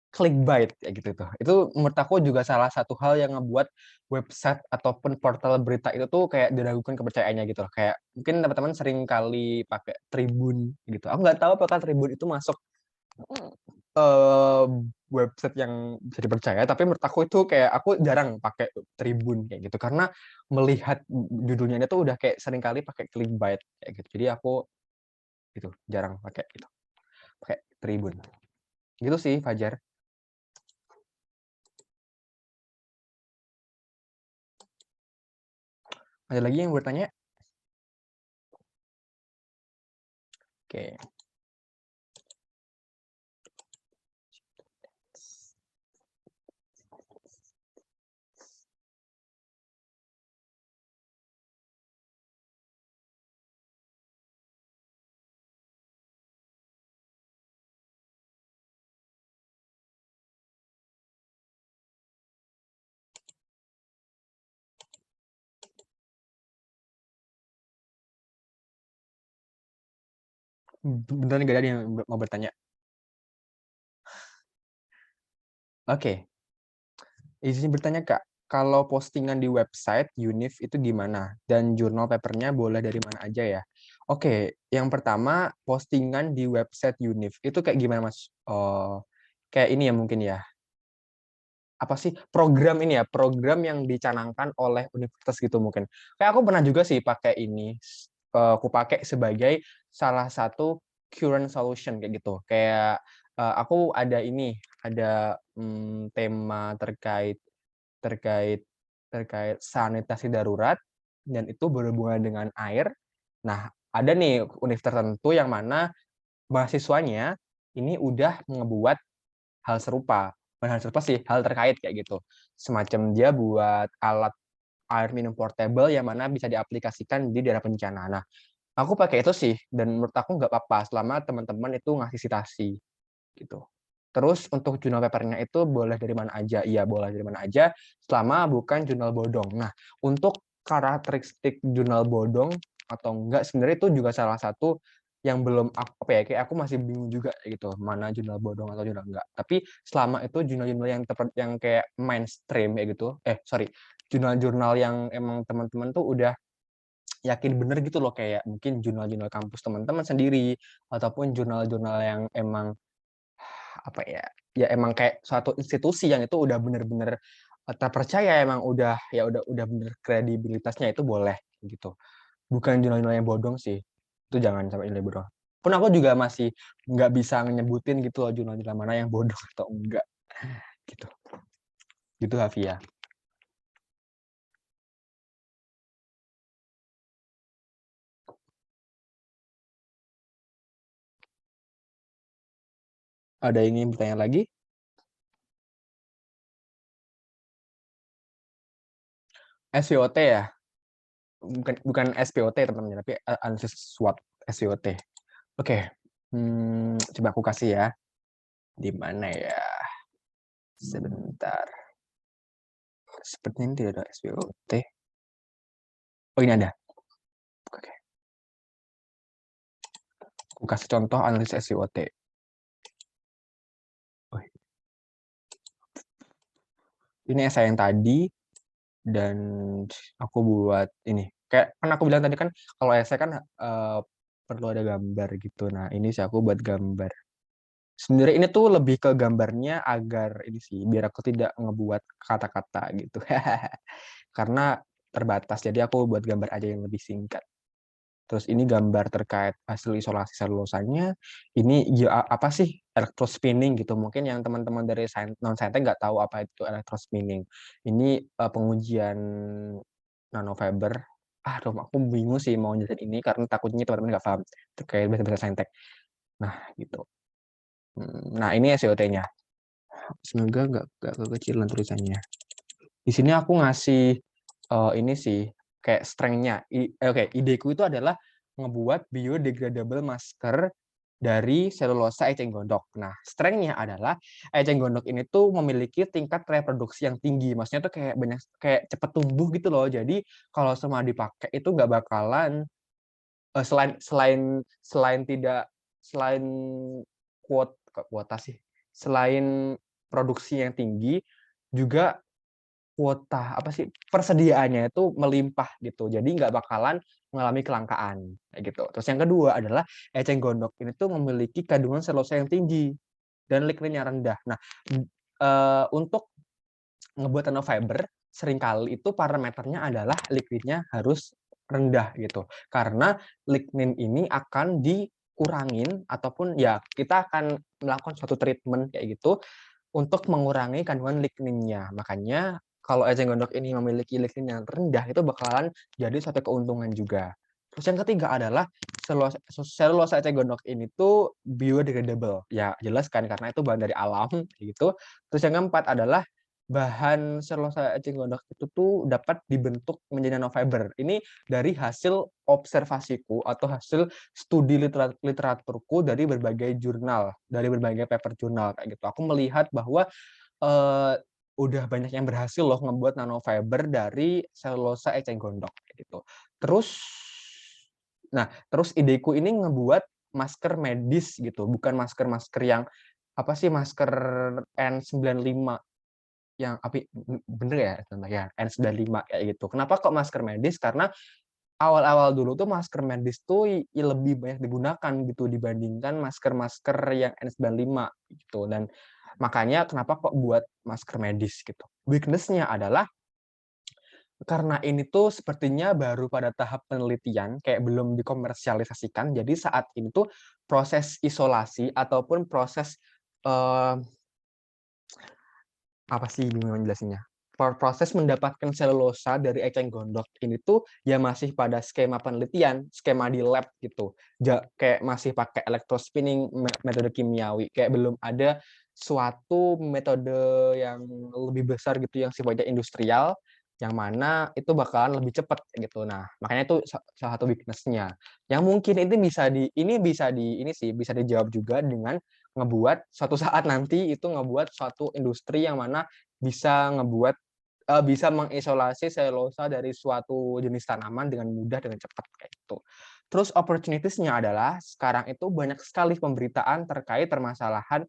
clickbait kayak gitu tuh. Itu menurut aku juga salah satu hal yang ngebuat website ataupun portal berita itu tuh kayak diragukan kepercayaannya gitu loh. Kayak mungkin teman-teman sering kali pakai Tribun gitu. Aku nggak tahu apakah Tribun itu masuk eee, website yang bisa dipercaya, tapi menurut aku itu kayak aku jarang pakai Tribun kayak gitu, karena melihat judulnya itu udah kayak sering kali pakai clickbait kayak gitu. Jadi aku gitu, jarang pakai gitu, pakai Tribun. Gitu sih, Fajar. Ada lagi yang bertanya? Oke. Beneran nggak ada yang mau bertanya? Oke, izin bertanya Kak, kalau postingan di website UNIF itu gimana? Dan jurnal papernya boleh dari mana aja ya? Oke, yang pertama postingan di website UNIF itu kayak gimana Mas? Oh, kayak ini ya mungkin ya. Apa sih program ini ya, program yang dicanangkan oleh universitas gitu mungkin. Kayak aku pernah juga sih pakai ini, aku pakai sebagai salah satu current solution kayak gitu. Kayak, aku ada ini, ada, tema terkait terkait terkait sanitasi darurat dan itu berhubungan dengan air. Nah, ada nih univ tertentu yang mana mahasiswanya ini udah ngebuat hal serupa. Bukan hal serupa sih, hal terkait kayak gitu. Semacam dia buat alat air minum portable yang mana bisa diaplikasikan di daerah bencana. Nah, aku pakai itu sih, dan menurut aku nggak apa-apa selama teman-teman itu ngasih citasi, gitu. Terus untuk jurnal paper-nya itu boleh dari mana aja? Iya, boleh dari mana aja, selama bukan jurnal bodong. Nah, untuk karakteristik jurnal bodong atau enggak, sebenarnya itu juga salah satu yang belum apa ya, kayak aku masih bingung juga gitu, mana jurnal bodong atau jurnal enggak. Tapi selama itu jurnal-jurnal yang kayak mainstream kayak gitu, sorry, jurnal-jurnal yang emang teman-teman tuh udah yakin bener gitu loh, kayak mungkin jurnal-jurnal kampus teman-teman sendiri, ataupun jurnal-jurnal yang emang apa ya, ya emang kayak suatu institusi yang itu udah bener-bener, terpercaya emang udah ya udah bener kredibilitasnya itu boleh, gitu. Bukan jurnal-jurnal yang bodong sih, itu jangan sampai jurnal bodong. Pun aku juga masih nggak bisa nyebutin gitu loh jurnal-jurnal mana yang bodong atau enggak, gitu. Gitu Hafia. Ada yang ingin bertanya lagi? SWOT ya? Bukan SPOT teman-teman, tapi analisis SWOT, SWOT. Oke, coba aku kasih ya. Di mana ya? Sebentar. Sepertinya tidak ada SWOT. Oh, ini ada. Oke. Aku kasih contoh analisis SWOT. Oh, ini esai yang tadi, dan aku buat ini. Kayak kan aku bilang tadi kan, kalau esai kan perlu ada gambar gitu. Nah, ini sih aku buat gambar. Sebenarnya ini tuh lebih ke gambarnya agar ini sih, biar aku tidak ngebuat kata-kata gitu. Karena terbatas, jadi aku buat gambar aja yang lebih singkat. Terus ini gambar terkait hasil isolasi selulosanya. Ini ya, apa sih electrospinning gitu. Mungkin yang teman-teman dari non-saintek nggak tahu apa itu electrospinning. Ini pengujian nanofiber. Aduh, aku bingung sih mau jelasin ini karena takutnya teman-teman nggak paham terkait bahasa-bahasa saintek. Nah, gitu. Nah, ini SWOT-nya. Semoga nggak kekecilan tulisannya. Di sini aku ngasih ini sih kayak strength-nya. Oke, ideku itu adalah ngebuat biodegradable masker dari selulosa eceng gondok. Nah, strength-nya adalah eceng gondok ini tuh memiliki tingkat reproduksi yang tinggi. Maksudnya tuh kayak banyak kayak cepet tumbuh gitu loh. Jadi kalau semua dipakai itu nggak bakalan selain selain selain tidak selain kuota sih. Selain produksi yang tinggi juga kuota apa sih, persediaannya itu melimpah gitu. Jadi nggak bakalan mengalami kelangkaan kayak gitu. Terus yang kedua adalah eceng gondok ini tuh memiliki kandungan selulosa yang tinggi dan ligninnya rendah. Nah, untuk ngebuat nanofiber seringkali itu parameternya adalah lignitnya harus rendah gitu. Karena lignin ini akan dikurangin ataupun ya kita akan melakukan suatu treatment kayak gitu untuk mengurangi kandungan ligninnya. Makanya kalau eceng gondok ini memiliki lignin yang rendah itu bakalan jadi suatu keuntungan juga. Terus yang ketiga adalah selulosa eceng gondok ini tuh biodegradable. Ya jelas kan karena itu bahan dari alam gitu. Terus yang keempat adalah bahan selulosa eceng gondok itu tuh dapat dibentuk menjadi nanofiber. Ini dari hasil observasiku atau hasil studi literaturku dari berbagai jurnal, dari berbagai paper jurnal kayak gitu. Aku melihat bahwa udah banyak yang berhasil loh ngebuat nanofiber dari selulosa eceng gondok kayak gitu. Terus ideku ini ngebuat masker medis gitu, bukan masker-masker yang apa sih, masker N95 yang bener ya? Sebentar ya, N95 kayak gitu. Kenapa kok masker medis? Karena awal-awal dulu tuh masker medis tuh lebih banyak digunakan gitu dibandingkan masker-masker yang N95 gitu, dan makanya kenapa kok buat masker medis gitu. Weakness-nya adalah karena ini tuh sepertinya baru pada tahap penelitian, kayak belum dikomersialisasikan, jadi saat ini tuh proses isolasi ataupun proses, eee, apa sih gimana jelasinnya, proses mendapatkan selulosa dari eceng gondok ini tuh ya masih pada skema penelitian, skema di lab gitu. Kayak masih pakai electrospinning, metode kimiawi, kayak belum ada suatu metode yang lebih besar gitu yang sifatnya industrial, yang mana itu bakalan lebih cepat gitu. Nah, makanya itu salah satu weakness-nya. Yang mungkin ini sih, bisa dijawab juga dengan ngebuat suatu saat nanti itu ngebuat suatu industri yang mana bisa bisa mengisolasi selulosa dari suatu jenis tanaman dengan mudah, dengan cepat, kayak gitu. Terus opportunities-nya adalah sekarang itu banyak sekali pemberitaan terkait permasalahan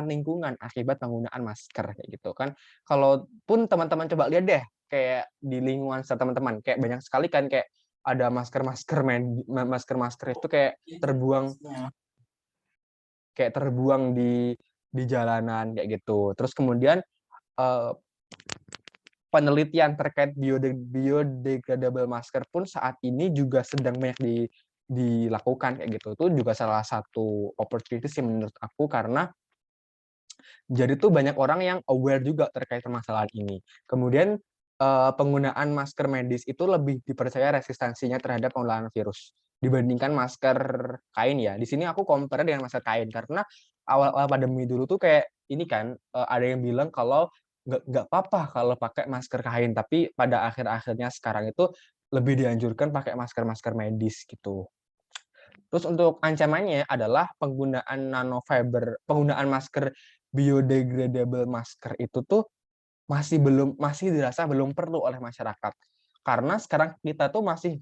lingkungan akibat penggunaan masker, kayak gitu kan. Kalaupun teman-teman coba lihat deh, kayak di lingkungan teman-teman, kayak banyak sekali kan kayak ada masker-masker itu kayak terbuang di jalanan kayak gitu. Terus kemudian penelitian terkait biodegradable masker pun saat ini juga sedang banyak dilakukan kayak gitu. Itu juga salah satu opportunity sih menurut aku, karena jadi tuh banyak orang yang aware juga terkait permasalahan ini. Kemudian penggunaan masker medis itu lebih dipercaya resistansinya terhadap penularan virus dibandingkan masker kain ya. Di sini aku compare dengan masker kain karena awal-awal pandemi dulu tuh kayak ini kan ada yang bilang kalau nggak apa-apa kalau pakai masker kain, tapi pada akhir-akhirnya sekarang itu lebih dianjurkan pakai masker-masker medis gitu. Terus untuk ancamannya adalah penggunaan masker biodegradable masker itu tuh masih dirasa belum perlu oleh masyarakat. Karena sekarang kita tuh masih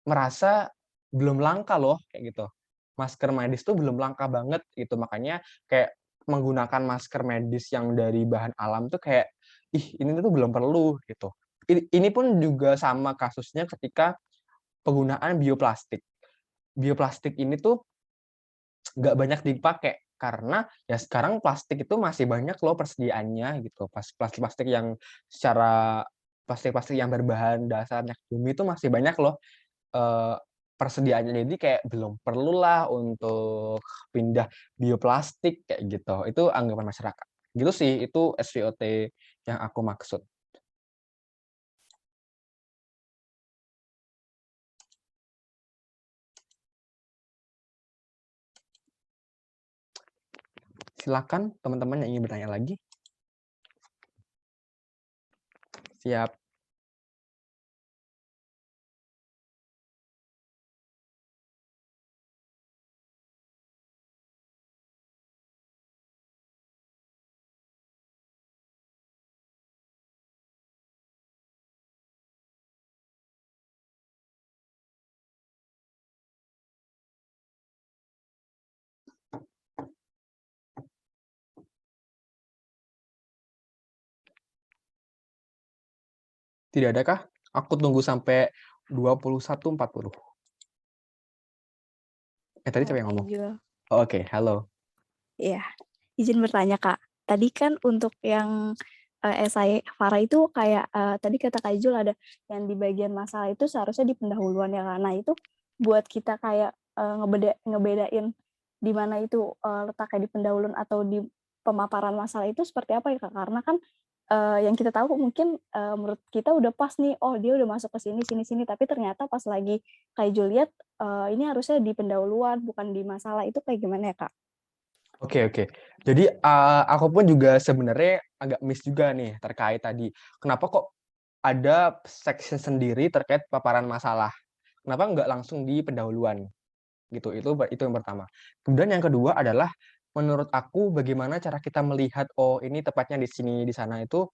merasa belum langka loh kayak gitu. Masker medis tuh belum langka banget gitu. Makanya kayak menggunakan masker medis yang dari bahan alam tuh kayak ini tuh belum perlu gitu. Ini pun juga sama kasusnya ketika penggunaan bioplastik. Bioplastik ini tuh nggak banyak dipakai karena ya sekarang plastik itu masih banyak loh persediaannya gitu. Plastik-plastik yang secara plastik-plastik yang berbahan dasar minyak bumi itu masih banyak loh persediaannya. Jadi kayak belum perlulah untuk pindah bioplastik kayak gitu. Itu anggapan masyarakat. Gitu sih, itu SVOT yang aku maksud. Silakan teman-teman yang ingin bertanya lagi. Siap. Tidak ada kah? Aku tunggu sampai 21.40. Tadi siapa yang ngomong? Oh, oke, halo. Iya, izin bertanya Kak. Tadi kan untuk yang esai Farah itu kayak tadi kata Kak Ijul ada yang di bagian masalah itu seharusnya di pendahuluan ya Kak. Nah itu buat kita kayak ngebedain di mana itu letaknya di pendahuluan atau di pemaparan masalah itu seperti apa ya Kak? Karena kan yang kita tahu mungkin menurut kita udah pas nih, oh dia udah masuk ke sini, tapi ternyata pas lagi Kak Ijul lihat ini harusnya di pendahuluan bukan di masalah, itu kayak gimana ya Kak? Oke. Jadi, aku pun juga sebenarnya agak miss juga nih terkait tadi. Kenapa kok ada section sendiri terkait paparan masalah? Kenapa nggak langsung di pendahuluan? Gitu, itu yang pertama. Kemudian yang kedua adalah, menurut aku bagaimana cara kita melihat, oh ini tepatnya di sini, di sana, itu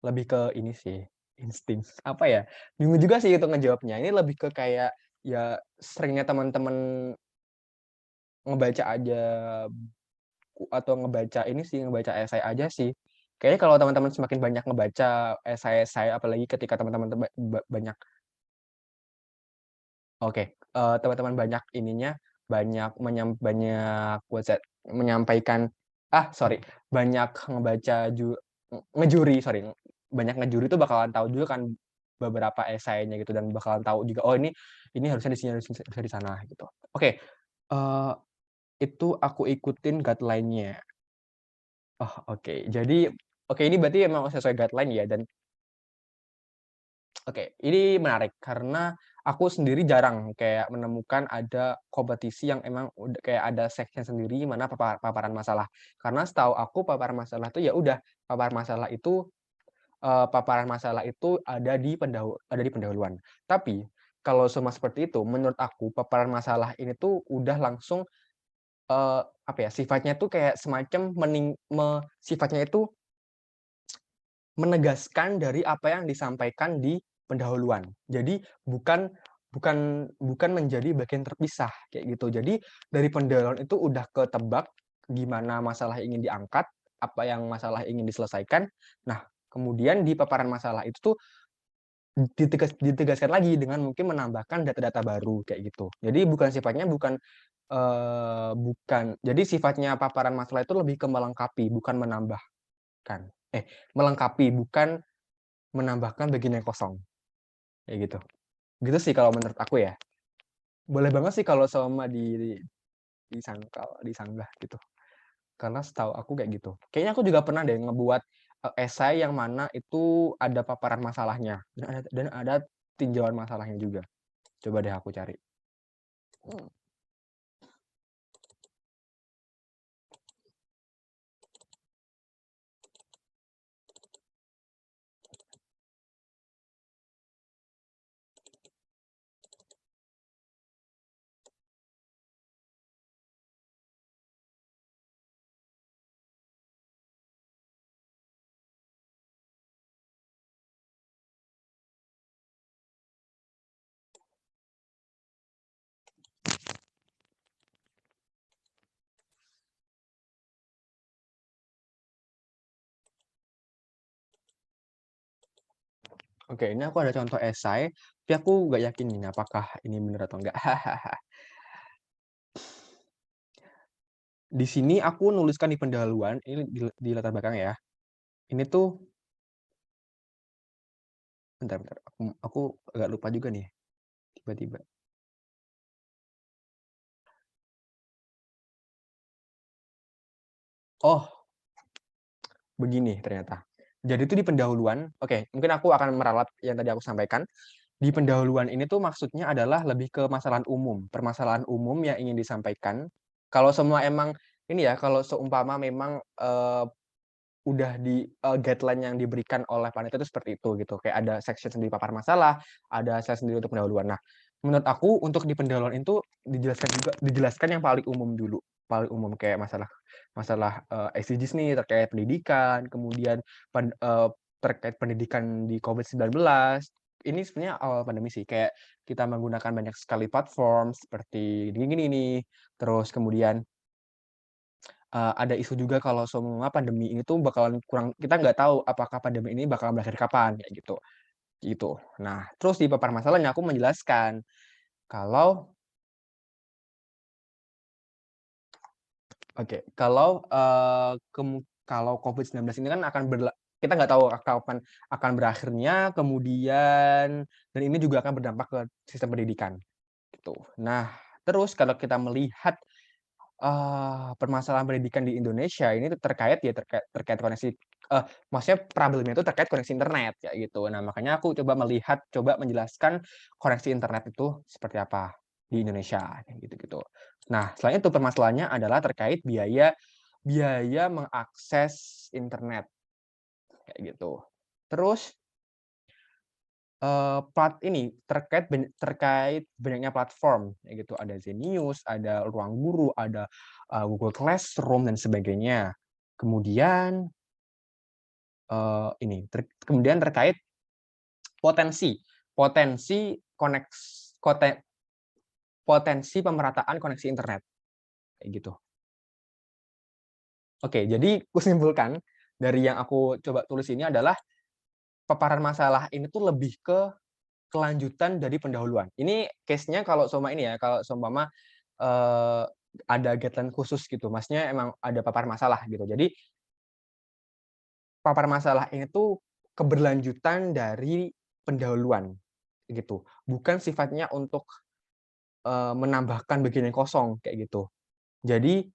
lebih ke ini sih, insting. Apa ya, bingung juga sih untuk ngejawabnya. Ini lebih ke kayak, ya seringnya teman-teman ngebaca aja atau ngebaca ini sih, ngebaca esai aja sih. Kayaknya kalau teman-teman semakin banyak ngebaca esai-esai, apalagi ketika teman-teman banyak teman-teman banyak ininya, banyak menyampaikan banyak ngebaca ngejuri, banyak ngejuri itu bakalan tahu juga kan beberapa esainya gitu dan bakalan tahu juga, oh ini harusnya di sini, harusnya di sana gitu. Oke, itu aku ikutin guideline-nya. Oh, oke. Jadi ini berarti emang sesuai guideline ya dan ini menarik karena aku sendiri jarang kayak menemukan ada kompetisi yang emang udah kayak ada section sendiri mana paparan masalah. Karena setahu aku paparan masalah itu ya udah, paparan masalah itu ada di pendahuluan. Tapi kalau semua seperti itu, menurut aku paparan masalah ini tuh udah langsung, sifatnya tuh kayak semacam sifatnya itu menegaskan dari apa yang disampaikan di pendahuluan. Jadi bukan bukan menjadi bagian terpisah kayak gitu. Jadi dari pendahuluan itu udah ketebak gimana masalah ingin diangkat, apa yang masalah ingin diselesaikan. Nah, kemudian di paparan masalah itu tuh ditegaskan lagi dengan mungkin menambahkan data-data baru kayak gitu. Jadi jadi sifatnya paparan masalah itu lebih ke melengkapi, bukan menambahkan. Melengkapi, bukan menambahkan bagian yang kosong, kayak gitu. Gitu sih kalau menurut aku ya. Boleh banget sih kalau sama disanggah gitu. Karena setahu aku kayak gitu. Kayaknya aku juga pernah deh ngebuat, esai yang mana itu ada paparan masalahnya, dan ada tinjauan masalahnya juga. Coba deh aku cari. Oke, ini aku ada contoh esai, tapi aku nggak yakin nih apakah ini benar atau enggak. Di sini aku nuliskan di pendahuluan, ini di latar belakang ya. Ini tuh bentar, aku agak lupa juga nih, tiba-tiba. Oh, begini ternyata. Jadi itu di pendahuluan, mungkin aku akan meralat yang tadi aku sampaikan. Di pendahuluan ini tuh maksudnya adalah lebih ke permasalahan umum yang ingin disampaikan. Kalau semua emang ini ya, kalau seumpama memang, udah di, guideline yang diberikan oleh panitia itu seperti itu gitu, kayak ada section sendiri paparan masalah, ada section sendiri untuk pendahuluan. Nah, menurut aku untuk di pendahuluan itu dijelaskan yang paling umum dulu, paling umum kayak masalah, SDGs nih terkait pendidikan, kemudian terkait pendidikan di COVID-19. Ini sebenarnya awal pandemi sih, kayak kita menggunakan banyak sekali platform seperti gini nih, terus kemudian ada isu juga kalau semua pandemi ini tuh bakalan kita nggak tahu apakah pandemi ini bakalan berakhir kapan, kayak gitu, gitu. Nah, terus di paparan masalahnya aku menjelaskan kalau kalau COVID-19 ini kan kita nggak tahu kapan akan berakhirnya, kemudian dan ini juga akan berdampak ke sistem pendidikan, gitu. Nah, terus kalau kita melihat permasalahan pendidikan di Indonesia ini tuh terkait koneksi, maksudnya problemnya itu terkait koneksi internet, kayak gitu. Nah, makanya aku coba menjelaskan koneksi internet itu seperti apa di Indonesia, kayak gitu-gitu. Nah, selain itu permasalahannya adalah terkait biaya mengakses internet, kayak gitu. Terus terkait banyaknya platform, kayak gitu. Ada Zenius, ada Ruang Guru, ada, Google Classroom, dan sebagainya. Kemudian, kemudian terkait potensi potensi pemerataan koneksi internet. Kayak gitu. Oke, jadi kusimpulkan dari yang aku coba tulis ini adalah paparan masalah ini tuh lebih ke kelanjutan dari pendahuluan. Ini case-nya kalau ini ya, kalau seumpama ada guideline khusus gitu, maksudnya emang ada paparan masalah gitu. Jadi paparan masalah ini tuh keberlanjutan dari pendahuluan gitu. Bukan sifatnya untuk menambahkan bagian yang kosong kayak gitu. Jadi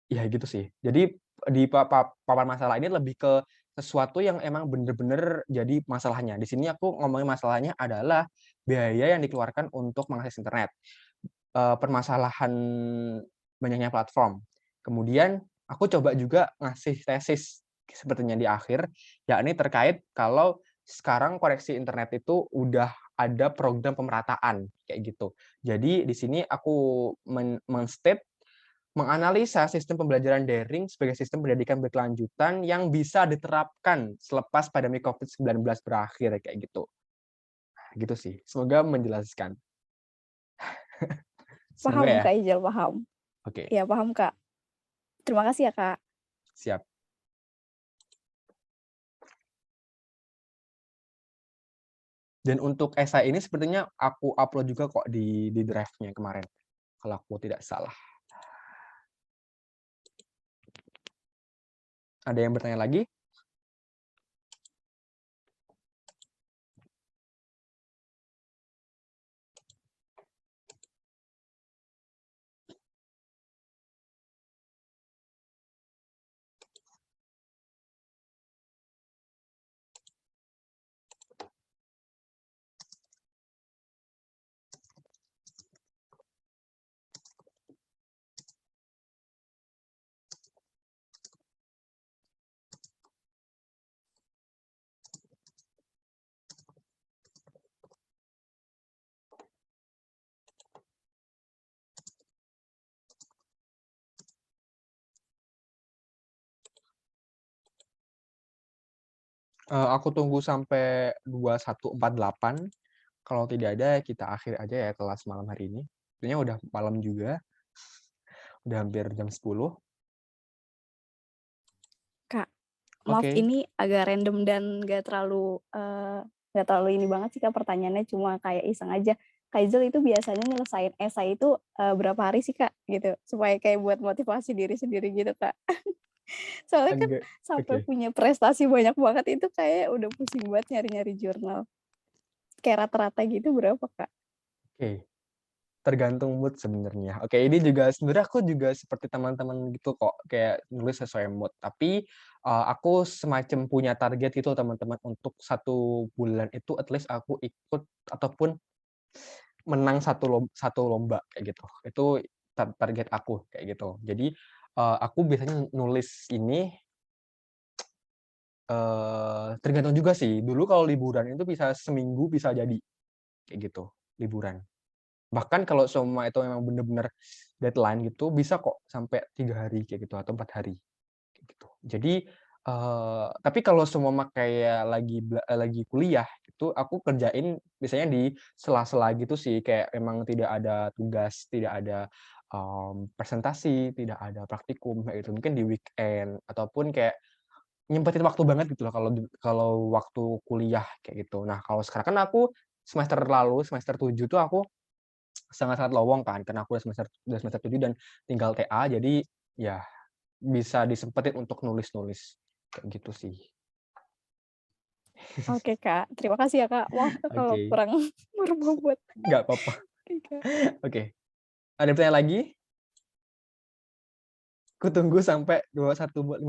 ya gitu sih. Jadi di paparan masalah ini lebih ke sesuatu yang emang bener-bener jadi masalahnya. Di sini aku ngomongin masalahnya adalah biaya yang dikeluarkan untuk mengakses internet. Permasalahan banyaknya platform. Kemudian aku coba juga ngasih tesis sepertinya di akhir, yakni terkait kalau sekarang koneksi internet itu udah ada program pemerataan kayak gitu. Jadi di sini aku men-state menganalisa sistem pembelajaran daring sebagai sistem pendidikan berkelanjutan yang bisa diterapkan selepas pandemi COVID-19 berakhir kayak gitu. Gitu sih. Semoga menjelaskan. Semoga Paham ya. Kak Ijal, paham. Oke, Iya paham Kak. Terima kasih ya Kak. siap. Dan untuk esai ini sepertinya aku upload juga kok di drive-nya kemarin, kalau aku tidak salah. Ada yang bertanya lagi? Aku tunggu sampai 21.48. Kalau tidak ada, kita akhir aja ya kelas malam hari ini. Sebenarnya udah malam juga. Udah hampir jam 10. Kak, maaf Oke. ini agak random dan gak terlalu ini banget sih Kak pertanyaannya, cuma kayak iseng aja. Kak Ijal itu biasanya nyelesain esai itu berapa hari sih Kak gitu? Supaya kayak buat motivasi diri sendiri gitu Kak. Soalnya kan Agak sampai oke. punya prestasi banyak banget itu kayak udah pusing banget nyari-nyari jurnal. Kayak rata-rata gitu berapa Kak? Oke. Tergantung mood sebenarnya. Oke, ini juga sebenarnya aku juga seperti teman-teman gitu kok, kayak nulis sesuai mood. Tapi aku semacam punya target gitu teman-teman untuk 1 bulan itu at least aku ikut ataupun menang satu lomba kayak gitu. Itu target aku kayak gitu. Jadi aku biasanya nulis ini tergantung juga sih. Dulu kalau liburan itu bisa seminggu bisa jadi kayak gitu, liburan. Bahkan kalau semua itu memang benar-benar deadline gitu, bisa kok sampai 3 hari kayak gitu atau 4 hari kayak gitu. Jadi tapi kalau semua kayak lagi kuliah itu aku kerjain biasanya di sela-sela gitu sih, kayak emang tidak ada tugas, tidak ada presentasi, tidak ada praktikum kayak gitu. Mungkin di weekend ataupun kayak nyempetin waktu banget gitu loh kalau waktu kuliah kayak gitu. Nah, kalau sekarang kan aku semester 7 tuh aku sangat-sangat lowong kan, karena aku udah semester 7 dan tinggal TA, jadi ya bisa disempetin untuk nulis-nulis, kayak gitu sih. Oke Kak, terima kasih ya Kak. Maaf kalau Oke, kurang berbobot. nggak apa-apa. Oke, Kak. Oke, ada pertanyaan lagi? Kutunggu sampai 21.50.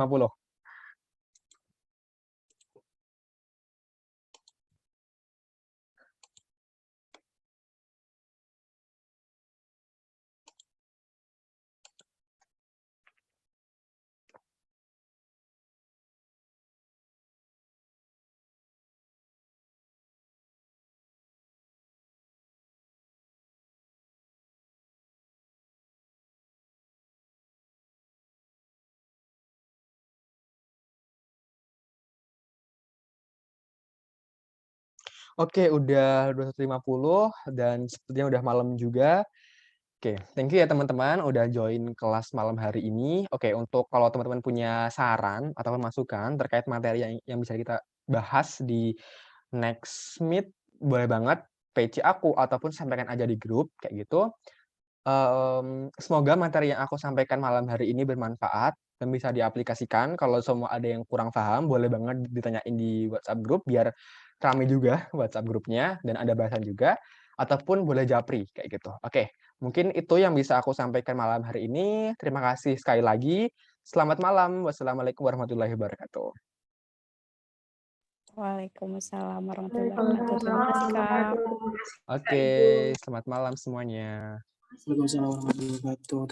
Oke, udah 21.50 dan sepertinya udah malam juga. Oke, thank you ya teman-teman udah join kelas malam hari ini. Oke, untuk kalau teman-teman punya saran atau masukan terkait materi yang bisa kita bahas di next meet, boleh banget PC aku ataupun sampaikan aja di grup kayak gitu. Semoga materi yang aku sampaikan malam hari ini bermanfaat dan bisa diaplikasikan. Kalau semua ada yang kurang paham, boleh banget ditanyain di WhatsApp grup biar rame juga WhatsApp grupnya dan ada bahasan juga, ataupun boleh japri kayak gitu. Oke, mungkin itu yang bisa aku sampaikan malam hari ini. Terima kasih sekali lagi. Selamat malam. Wassalamualaikum warahmatullahi wabarakatuh. Waalaikumsalam warahmatullahi wabarakatuh. Terima kasih, Kak. Oke, selamat malam semuanya. Waalaikumsalam warahmatullahi wabarakatuh.